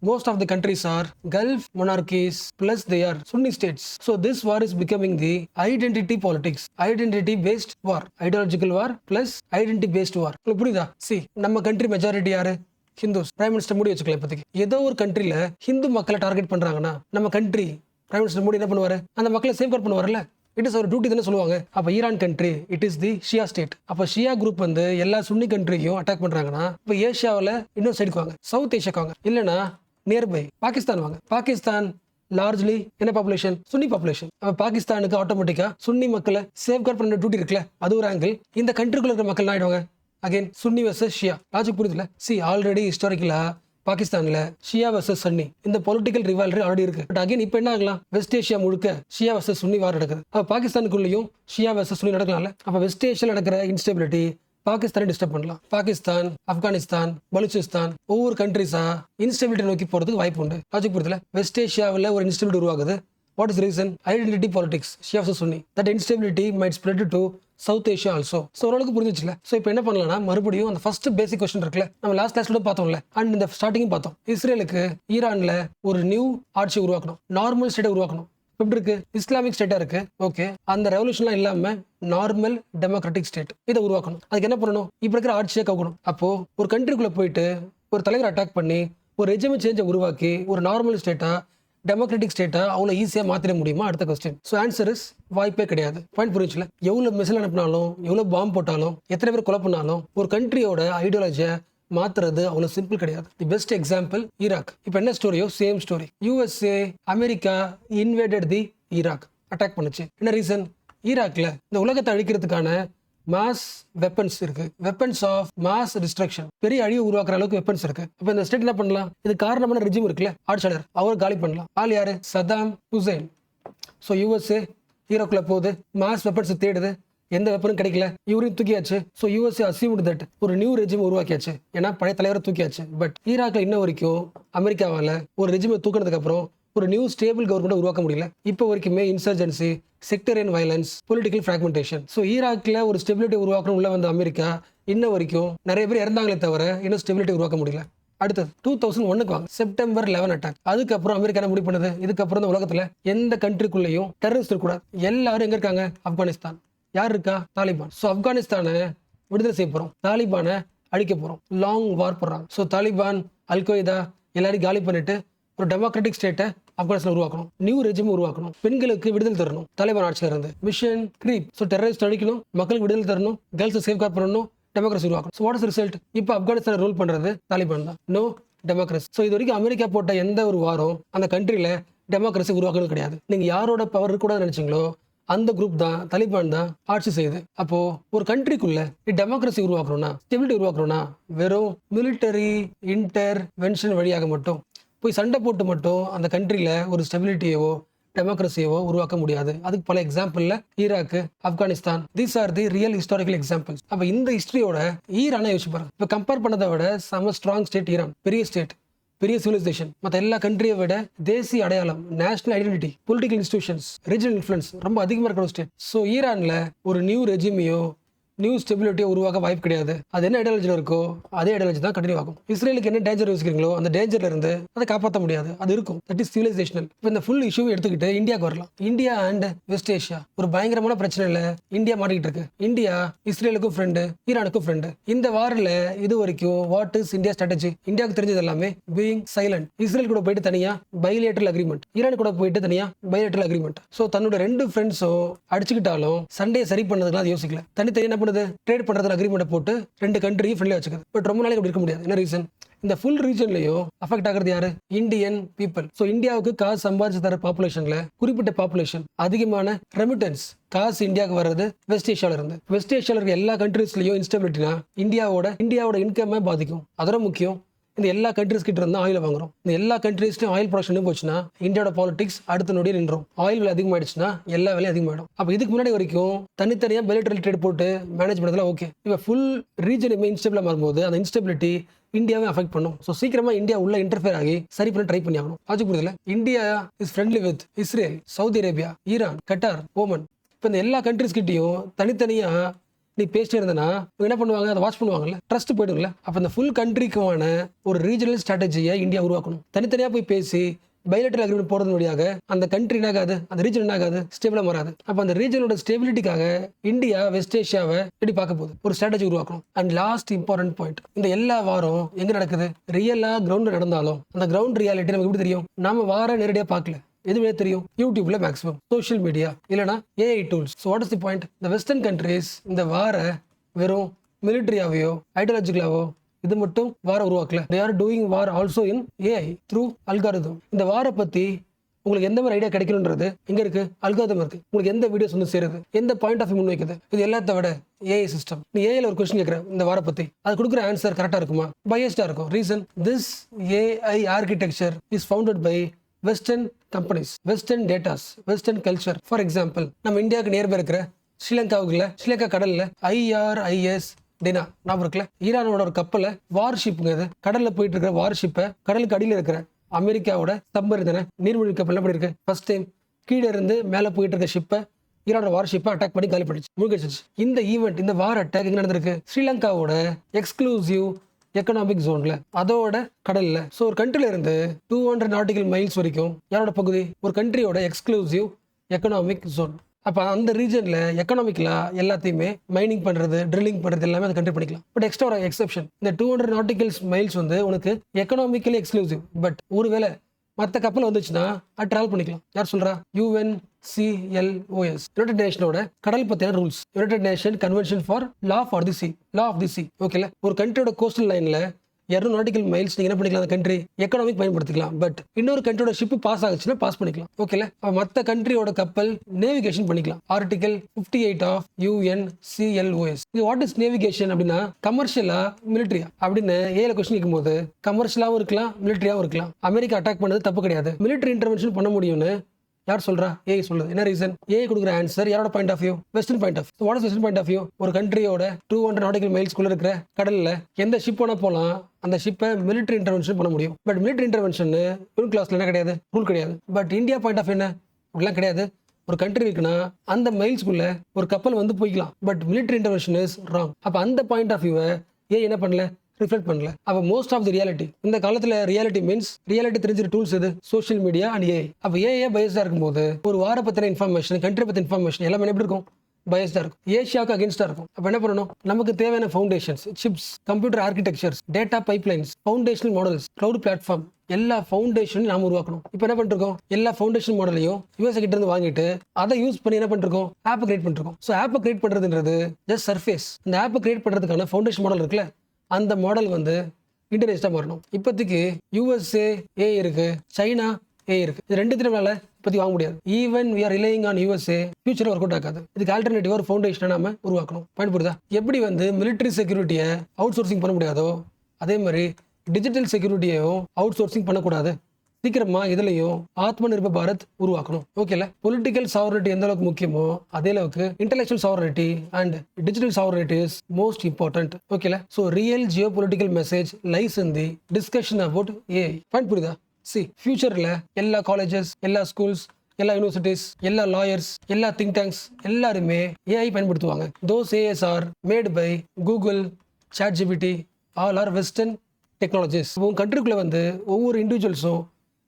most of the countries are Gulf monarchies plus they are Sunni states. So this war is becoming the identity politics, identity based war, ideological war plus identity based war. புரியுதா? See, நம்ம country majority யாரு, Hindus. Prime minister Modi வச்சுக்கலாம். இப்போதைக்கு ஏதோ ஒரு கண்ட்ரில ஹிந்து மக்களை target பண்றாங்கன்னா நம்ம கண்ட்ரி பிரைம் மினிஸ்டர் மோடி என்ன பண்ணுவாரு, அந்த மக்களை சேஃப்கார்ட் பண்ணுவார்ல. இட் இஸ் அவர் டியூட்டி தானே சொல்லுவாங்க. அப்ப Iran country it is the Shia state. அப்ப ஷியா குரூப் வந்து எல்லா சுன்னி கண்ட்ரியும் அட்டாக் பண்றாங்கன்னா இப்போ ஏஷியாவில் இன்னொரு சைடுக்கு வாங்க, சவுத் ஏஷியாக்கு வாங்க, இல்லைன்னா நியர்பை பாகிஸ்தான் வாங்க. பாகிஸ்தான் லார்ஜ்லி என்ன பாப்புலேஷன், சுன்னி பாப்புலேஷன். அப்ப பாகிஸ்தானுக்கு ஆட்டோமேட்டிக்கா சுன்னி மக்களை சேஃப்கார்ட் பண்ண டியூட்டி இருக்குல்ல, அது ஒரு ஆங்கிள். இந்த கண்ட்ரிக்குள்ள இருக்கிற மக்கள் ஆயிடுவாங்க அகைன் சுன்னி வர்சஸ் ஷியா. லாஜிக் புரியுதுல? சி ஆல்ரெடி ஹிஸ்டாரிக்கலா பாகிஸ்தான்ல ஷியா வர்சஸ் சன்னி இந்த பொலிட்டிக்கல் ரிவால்ரி ஆல்ரெடி இருக்கு. பட் அகைன் இப்போ என்ன ஆகலாம், வெஸ்ட் ஏஷியா முழுக்க ஷியா வர்சஸ் சுன்னி வார் நடக்குது. அப்போ பாகிஸ்தானுக்குள்ளேயும் ஷியா வர்சஸ் சுன்னி நடக்கலாம்ல. அப்போ வெஸ்ட் ஏஷியாவில் நடக்கிற இன்ஸ்டெபிலிட்டி பாகிஸ்தானை டிஸ்டர்ப் பண்ணலாம். பாகிஸ்தான், ஆப்கானிஸ்தான், பலுச்சிஸ்தான் ஒவ்வொரு கண்ட்ரிஸா இன்ஸ்டெபிலிட்டி நோக்கி போறதுக்கு வாய்ப்பு உண்டு. லாஜிக் புரியுதுல? வெஸ்ட் ஏஷியாவில் ஒரு இன்ஸ்டெபிலிட்டி உருவாகுது. What is the reason? Identity politics, Shia versus Sunni. That instability might spread to South Asia also. So ஓரளவுக்கு புரிஞ்சிச்சுல. ஸோ இப்போ என்ன பண்ணலாம்னா, மறுபடியும் அந்த ஃபர்ஸ்ட் பேசிக் கொஸ்டின் இருக்குல்ல, நம்ம லாஸ்ட் கிளாஸ்ல பார்த்தோம்ல, அண்ட் இந்த ஸ்டார்டிங்கும் பார்த்தோம். இஸ்ரேலுக்கு ஈரான்ல ஒரு நியூ ஆட்சி உருவாக்கணும், நார்மல் ஸ்டேட்டை உருவாக்கணும். எப்படி இருக்கு? இஸ்லாமிக் ஸ்டேட்டா இருக்கு. ஓகே, அந்த ரெவல்யூஷன்லாம் இல்லாம நார்மல் டெமோக்ராட்டிக் ஸ்டேட் இதை உருவாக்கணும். அதுக்கு என்ன பண்ணணும்? இப்போ இருக்கிற ஆட்சியை கவுக்கணும். அப்போ ஒரு கண்ட்ரிக்குள்ள போயிட்டு ஒரு தலைவர் அட்டாக் பண்ணி ஒரு ரெஜிம சேஞ்சை உருவாக்கி ஒரு நார்மல் ஸ்டேட்டா டெமோக்ராட்டிக் ஸ்டேட்டா அவ்வளோ ஈஸியாக மாற்றிட முடியுமா? அடுத்த கொஸ்டின். ஸோ ஆன்சர் இஸ் வாய்ப்பே கிடையாது. பாயிண்ட் புரிஞ்சுல? எவ்வளோ மிசைல் அனுப்பினாலும், எவ்வளோ பாம்பு போட்டாலும், எத்தனை பேர் கொலை பண்ணாலும் ஒரு கண்ட்ரியோட ஐடியாலஜியை மாத்துறது அவ்வளோ சிம்பிள் கிடையாது. The best example Iraq. இப்போ என்ன ஸ்டோரியோ same story. USA, America invaded the Iraq, attack பண்ணுச்சு. என்ன ரீசன்? ஈராக்ல இந்த உலகத்தை அழிக்கிறதுக்கான மாஸ் வெப்பன்ஸ் இருக்கு, வெப்பன்ஸ் ஆஃப் மாஸ் டிஸ்ட்ரக்ஷன், பெரிய அழிவு உருவாக்குற அளவுக்கு வெப்பன்ஸ் இருக்கு. அப்ப இந்த ஸ்டேட் என்ன பண்ணலாம்? இது காரணமான ரெஜிம் இருக்குல்ல, ஆட்சியாளர், அவர் காலி பண்ணலாம். ஆள் யாரு? Saddam Hussein. ஸோ யூஎஸ்ஏ ஈராக்ல போகுது, மாஸ் வெப்பன்ஸ் தேடுது, எந்த வெப்பனும் கிடைக்கல, இவரையும் தூக்கியாச்சு. ஸோ யூஎஸ்ஏ அசீவ்டு தட் ஒரு நியூ ரெஜிம் உருவாக்கியாச்சு, ஏன்னா பழைய தலைவரை தூக்கியாச்சு. பட் ஈராக்ல இன்ன வரைக்கும் அமெரிக்காவால ஒரு ரெஜிமை தூக்கினதுக்கு அப்புறம் ஒரு நியூ ஸ்டேபிள் கவர்மெண்ட் உருவாக்க முடியல. இப்போ வரைக்குமே insurgency, செக்டரியன் violence, political fragmentation. So ஈராக்ல ஒரு ஸ்டெபிலிட்டி உருவாக்கணும் உள்ள வந்த அமெரிக்கா இன்ன வரைக்கும் நிறைய பேர் இறந்தாங்களே தவிர இன்னும் ஸ்டெபிலிட்டி உருவாக்க முடியல. அடுத்தது 2001 வாங்க, செப்டம்பர் 11 அட்டாக். அதுக்கப்புறம் அமெரிக்கா முடிவு பண்ணுது, இதுக்கப்புறம் இந்த உலகத்துல எந்த கண்ட்ரிக்குள்ளேயும் டெரரிஸ்ட் இருக்கக்கூடாது. எல்லாரும் எங்க இருக்காங்க? ஆப்கானிஸ்தான். யார் இருக்கா? தாலிபான். ஸோ ஆப்கானிஸ்தானை விடுதலை செய்ய போறோம், தாலிபானை அழிக்க போறோம். லாங் வார் போடுறாங்க. ஸோ தாலிபான், அல்கொய்தா எல்லாரையும் காலி பண்ணிட்டு ஒரு டெமோக்ராட்டிக் ஸ்டேட்டை ஆப்கானிஸ்தான் உருவாக்கணும், நியூ ரெஜிம் உருவாக்கணும், பெண்களுக்கு விடுதலை தரணும். தாலிபான் ஆட்சியில இருந்து மிஷன் கிரீப். ஸோ டெரரிஸ்ட் அழிக்கணும், மக்களுக்கு விடுதலை தரணும், கேர்ள்ஸ் சேஃப்கார்ட் பண்ணணும், டெமோக்ரஸி உருவாக்கணும். So what is result? இப்போ ஆப்கானிஸ்தான் ரூல் பண்றது தாலிபான் தான். No democracy. ஸோ இது வரைக்கும் அமெரிக்கா போட்ட எந்த ஒரு வாரம் அந்த கண்ட்ரியில டெமோக்ரஸி உருவாக்கணும் கிடையாது. நீங்க யாரோட பவர் கூட நினைச்சீங்களோ அந்த குரூப் தான், தாலிபான் தான் ஆட்சி செய்யுது. அப்போ ஒரு கண்ட்ரிக்குள்ள டெமோக்ரஸி உருவாக்கணும்னா, ஸ்டெபிலிட்டி உருவாக்கணும்னா வெறும் மிலிட்டரி இன்டர்வென்ஷன் வழியாக மட்டும் போய் சண்டை போட்டு மட்டும் அந்த கண்ட்ரியில ஒரு ஸ்டெபிலிட்டியோ டெமோக்ரஸியோ உருவாக்க முடியாது. அதுக்கு பல எக்ஸாம்பிள்ல Iraq, Afghanistan, these are the real historical examples. அப்ப இந்த ஹிஸ்டரியோட ஈரானை யோசிச்சு பாருங்க. இப்ப கம்பேர் பண்ணதை விட செம ஸ்ட்ராங் ஸ்டேட் ஈரான், பெரிய ஸ்டேட், பெரிய சிவிலைசேஷன், மற்ற எல்லா கண்ட்ரியை விட தேசிய அடையாளம், national identity, political institutions, regional influence ரொம்ப அதிகமாக இருக்கிற ஒரு ஸ்டேட். ஸோ ஈரான்ல ஒரு நியூ ரெஜிமியோ நியூ ஸ்டெபிலிட்டியை உருவாக்க வாய்ப்பு கிடையாது. அது என்ன ஐடியாலஜியில் இருக்கோ அதே ஐடியாலஜி தான் கண்டினியூ ஆகும். இஸ்ரேலுக்கு என்ன டேஞ்சர் யோசிக்கிறீங்களோ அந்த டேஞ்சர்ல இருந்து அதை காப்பாற்ற முடியாது, அது இருக்கும். That is civilisational. இப்போ இந்த ஃபுல் இஷ்யூ எடுத்துக்கிட்டு இந்தியாவுக்கு வரலாம். இந்தியா அண்ட் வெஸ்ட் ஏஷியா ஒரு பயங்கரமான பிரச்சனையில இந்தியா மாட்டிக்கிட்டு இருக்கு. இந்தியா இஸ்ரேலுக்கும் ஃப்ரெண்டு, ஈரானுக்கும் ஃப்ரெண்டு. இந்த வாரில் இது வரைக்கும் வாட் இஸ் இந்தியா ஸ்ட்ராட்டஜி? இந்தியாவுக்கு தெரிஞ்சது எல்லாமே பீயிங் சைலண்ட். இஸ்ரேல் கூட போயிட்டு தனியா பைலேட்டரல் அக்ரிமெண்ட், ஈரான் கூட போயிட்டு தனியா பைலேட்டரல் அக்ரிமெண்ட். ஸோ தன்னோட ரெண்டு ஃப்ரெண்ட்ஸும் அடிச்சுக்கிட்டாலும் சண்டையை சரி பண்ணதுக்கு அது யோசிக்கல. தனித்தனி என்ன பண்ணுது? ட்ரேட் பண்றதுல அக்ரிமெண்ட் போட்டு ரெண்டு கண்ட்ரியும் ஃப்ரெண்ட்லியா வச்சுக்குது. பட் ரொம்ப நாளைக்கு அப்படி இருக்க முடியாது. என்ன ரீசன்? இந்த ஃபுல் ரீஜன்லயும் அஃபெக்ட் ஆகிறது யாரு? Indian people. ஸோ இந்தியாவுக்கு காசு சம்பாதிச்சு தர பாப்புலேஷன்ல குறிப்பிட்ட பாப்புலேஷன் அதிகமான ரெமிட்டன்ஸ் காசு இந்தியாவுக்கு வர்றது வெஸ்ட் ஏஷியால இருந்து. வெஸ்ட் ஏஷியால இருக்க எல்லா கண்ட்ரீஸ்லயும் இன்ஸ்டபிலிட்டினா இந்தியாவோட இன்கமே பாதிக்கும். அதோட முக்கியம், இந்த எல்லா கண்ட்ரீஸ் கிட்ட இருந்து ஆயில் வாங்குறோம். இந்த எல்லா கண்ட்ரீஸ்லயும் ஆயில் ப்ரொடக்ஷன் போச்சுன்னா இந்தியாவோட பாலிடிக்ஸ் அடுத்த நொடியே நின்றோம். ஆயில் விலை அதிகமாயிடுச்சுன்னா எல்லா வேலையும் அதிகமாயிடும். அப்ப இதுக்கு முன்னாடி வரைக்கும் தனித்தனியா பைலேட்டரல் ட்ரேட் போட்டு மேனேஜ் பண்ணதுல ஓகே. இப்ப ஃபுல் ரீஜனுமே இன்ஸ்டபிளா மாறும்போது அந்த இன்ஸ்டபிலிட்டி இந்தியாவே அஃபெக்ட் பண்ணும். ஸோ சீக்கிரமா இந்தியா உள்ள இன்டர்ஃபியர் ஆகி சரி பண்ண ட்ரை பண்ணி ஆகணும். ஆச்சு புரியுதுல? India is friendly with Israel, Saudi Arabia, Iran, Qatar, Oman. இப்போ இந்த எல்லா கண்ட்ரீஸ் கிட்டையும் தனித்தனியா நீ பேசிட்டே இருந்தனா என்ன பண்ணுவாங்க? அதை வாட்ச் பண்ணுவாங்கல்ல, ட்ரஸ்ட் போயிடுங்கள. அப்போ இந்த ஃபுல் கண்ட்ரிக்கான ஒரு ரீஜனல் ஸ்ட்ராட்டஜியை இந்தியா உருவாக்கணும். தனித்தனியா போய் பேசி பைலேட்டரல் அக்ரிமெண்ட் போறது வழியாக அந்த கண்ட்ரி என்னாகாது, அந்த ரீஜன் என்னாகாது, ஸ்டேபிளா மாறாது. அப்போ அந்த ரீஜனோட ஸ்டெபிலிட்டிக்காக இந்தியா வெஸ்ட் ஏஷியாவை எப்படி பார்க்க போகுது? ஒரு ஸ்ட்ராட்டஜி உருவாக்கணும். அண்ட் லாஸ்ட் இம்பார்ட்டன்ட் பாயிண்ட், இந்த எல்லா வாரம் எங்க நடக்குது? ரியலா கிரவுண்ட் நடந்தாலும் அந்த கிரவுண்ட் ரியாலிட்டி நமக்கு எப்படி தெரியும்? நாம வார நேரடியாக பார்க்கல, எதுவுமே தெரியும் யூடியூப்ல மேக்ஸிமம், சோஷியல் மீடியா இல்லைனா AI tools. So what is the point? இந்த வெஸ்டர்ன் கண்ட்ரீஸ் இந்த வார வெறும் மிலிட்டரியாவையோ ஐடியாலஜிக்கலாவோ இது மட்டும் வார உருவாக்கல. they are doing war also in AI through algorithm. இந்த வார பத்தி உங்களுக்கு எந்த மாதிரி ஐடியா கிடைக்கணுன்றது எங்க இருக்கு? அல்காரிதம் இருக்கு. உங்களுக்கு எந்த வீடியோஸ் வந்து சேருது, எந்த பாயிண்ட் ஆஃப் வியூ முன் வைக்குது, இது எல்லாத்த விட ஏஐ சிஸ்டம். நீ ஏஐல ஒரு கொஸ்டின் கேட்குற இந்த வார பத்தி, அது கொடுக்குற ஆன்சர் கரெக்டா இருக்குமா? பையஸ்டா இருக்கும். Reason, this AI architecture is founded by western companies, western datas, western culture. For example, நம்ம இந்தியாவுக்கு நியர்பை இருக்கிற ஸ்ரீலங்கா கடல்ல IRIS டினா ஞாபகம் இருக்குல்ல, ஈரானோட ஒரு கப்பலை வார்ஷிப்புங்க, அது கடல்ல போயிட்டு இருக்கிற வார்ஷிப்பை கடலுக்கு அடியில் இருக்கிற அமெரிக்காவோட சப்மரின் நீர்மூழ்கி கப்பல் என்ன பண்ணிருக்கு, ஃபர்ஸ்ட் டைம் கீழே இருந்து மேலே போயிட்டு இருக்க ஷிப்பை ஈரானோட வார்ஷிப்பை அட்டாக் பண்ணி காலி பண்ணிச்சு, மூழ்கிடுச்சு. இந்த ஈவெண்ட், இந்த வார் அட்டாக் எங்க நடந்திருக்கு? ஸ்ரீலங்காவோட எக்ஸ்க்ளூசிவ் எக்கனாமிக் ஜோன்ல, அதோட கடல்ல. ஸோ ஒரு கண்ட்ரில இருந்து 200 நாட்டிக்கல் மைல்ஸ் வரைக்கும் யாரோட பகுதி? ஒரு கண்ட்ரியோட எக்ஸ்க்ளூசிவ் எக்கனாமிக் ஜோன். அப்ப அந்த ரீஜன்ல எக்கனாமிக்கலா எல்லாத்தையுமே மைனிங் பண்றது, ட்ரில்லிங் பண்றது எல்லாமே அந்த கண்ட்ரி பண்ணிக்கலாம். பட் எக்ஸ்ட்ரா ஒரு எக்ஸெப்ஷன், இந்த 200 நாட்டிக்கல் மைல்ஸ் வந்து உனக்கு எக்கனாமிக்கலி எக்ஸ்க்ளூசிவ். பட் ஒருவேளை மற்ற கப்பல் வந்துச்சுன்னா அது டிராவல் பண்ணிக்கலாம். யார் சொல்றா? UNCLOS, யுனைடெட் நேஷனோட கடல் பத்தின rules, United Nation convention for law for the sea, law of the sea. ஓகேல, ஒரு கண்ட்ரியோட கோஸ்டல் லைன்ல 200 நாட்டிக்கல் மைல்ஸ் நீங்க என்ன பண்ணிக்கலாம், அந்த கண்ட்ரி எக்கனாமிக் பயன்படுத்திக்கலாம். பட் இன்னொரு கண்ட்ரியோட ஷிப் பாஸ் ஆகுச்சுன்னா பாஸ் பண்ணிக்கலாம். ஓகேல, மற்ற கண்ட்ரியோட கப்பல் நேவிகேஷன் பண்ணிக்கலாம். Article 58 of UNCLOS. இது வாட் இஸ் நேவிகேஷன் அப்படின்னா, கமர்ஷியலா மிலிட்டரியா அப்படின்னு ஏல கொஸ்டின் கேட்கும்போது கமர்ஷியலாவும் இருக்கலாம், மிலிட்டரியாவும் இருக்கலாம். அமெரிக்கா அட்டாக் பண்ணது தப்பு கிடையாது, மிலிட்டரி இன்டர்வென்ஷன் பண்ண முடியும்னு யார் சொல்றா? ஏஐ சொல்லுது. என்ன ரீசன்? ஏஐ கொடுக்குற ஆன்சர் யாரோட point of view? Western point of. What is western point of view? ஒரு கண்ட்ரியோட 200 நாட்டிக்கல் மைல்ஸ்குள்ள இருக்கிற கடல்ல எந்த ஷிப் வேணா போலாம், அந்த ஷிப்பை மிலிட்டரி இன்டர்வென்ஷன் பண்ண முடியும். பட் மிலிட்டரி இன்டர்வென்ஷன் ரூல் கிளாஸ்ல என்ன கிடையாது, ரூல் கிடையாது. பட் இந்தியா பாயிண்ட் ஆஃப் என்ன? அப்படிலாம் கிடையாது. ஒரு கண்ட்ரி இருக்குன்னா அந்த மைல்ஸ்குள்ள ஒரு கப்பல் வந்து போய்க்கலாம். But military intervention is wrong. அப்ப அந்த பாயிண்ட் ஆஃப் வியூவை ஏன் என்ன பண்ணல, ரிஃப்ளெக்ட் பண்ணல. அப்ப மோஸ்ட் ஆஃப் தி ரியாலிட்டி, இந்த காலத்துல ரியாலிட்டி மீன்ஸ் ரியாலிட்டி தெரிஞ்சிற டூல்ஸ் எது? Social media and AI. அப்ப ஏஐ பயஸ்டா இருக்கும்போது ஒரு வார பத்தின இன்ஃபர்மேஷன், கண்ட்ரி பத்தின இன்ஃபர்மேஷன் எல்லாமே எப்படி இருக்கும்? பயஸ்டா இருக்கும், ஏஷியாவுக்கு அகேன்ஸ்டா இருக்கும். அப்ப என்ன பண்ணணும்? நமக்கு தேவையான foundations, chips, computer architectures, data pipelines, foundational models, cloud platform, எல்லா ஃபவுண்டேஷன் நாம உருவாக்கணும். இப்போ என்ன பண்ணிருக்கோம்? எல்லா ஃபவுண்டேஷன் மாடலையும் யூஎஸ் கிட்ட இருந்து வாங்கிட்டு அதை யூஸ் பண்ணி என்ன பண்ணிருக்கோம்? ஆப் கிரியேட் பண்ணிருக்கோம். ஸோ ஆப் கிரியேட் பண்றதுன்றது ஜஸ்ட் சர்ஃபேஸ். இந்த ஆப் கிரியேட் பண்றதுக்கான ஃபவுண்டேஷன் மாடல் இருக்குல்ல, அந்த மாடல் வந்து இன்டர்நெஸ்டா மாறணும். இப்போதைக்கு USA ஏ இருக்கு, சைனா ஏ இருக்கு. இது ரெண்டுத்தையும் நம்மளால இப்போதைக்கு வாங்க முடியாது. Even we are relying on USA, future work out ஆகாது. இதுக்கு ஆல்டர்னேட்டிவா ஒரு ஃபவுண்டேஷனை நாம உருவாக்கணும். பயன்படுதா? எப்படி வந்து மிலிட்டரி செக்யூரிட்டியை அவுட் சோர்சிங் பண்ண முடியாதோ, அதே மாதிரி டிஜிட்டல் செக்யூரிட்டியையும் அவுட் சோர்சிங் பண்ணக்கூடாது. சீக்கிரமா இதுலயும் ஆத்ம நிர்பர் பாரத் உருவாக்கணும். ஓகேல, பொலிட்டிக்கல் சாவரிட்டி எந்த அளவுக்கு முக்கியமோ அதே அளவுக்கு intellectual sovereignty and digital sovereignty is most important. ஓகேல, so real geopolitical message lies in the discussion about AI. Point புரியுதா? சி, ஃபியூச்சர்ல எல்லா காலேஜஸ், எல்லா ஸ்கூல்ஸ், எல்லா யூனிவர்சிட்டிஸ், எல்லா லாயர்ஸ், எல்லா திங்க் டேங்க்ஸ் எல்லாருமே ஏஐ பயன்படுத்துவாங்க. Those AIs are made by Google, ChatGPT, all are western technologies. உங்க கண்ட்ரிக்குள்ள வந்து ஒவ்வொரு இண்டிவிஜுவல்ஸும்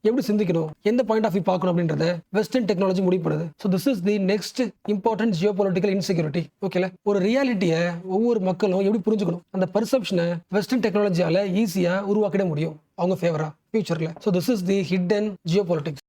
எப்படி சிந்திக்கணும், எந்த பாயிண்ட் ஆஃப் வியூ பார்க்கணும் அப்படின்றத வெஸ்டர்ன் டெக்னாலஜி முடிவு பண்ணுது. So this is the next important geopolitical insecurity. ஓகேல, ஒரு ரியாலிட்டியை ஒவ்வொரு மக்களும் எப்படி புரிஞ்சுக்கணும், அந்த பர்செப்ஷனை வெஸ்டர்ன் டெக்னாலஜியால ஈஸியா உருவாக்கிட முடியும் அவங்க ஃபேவரா ஃபியூச்சர்ல. So this is the hidden Jio politics.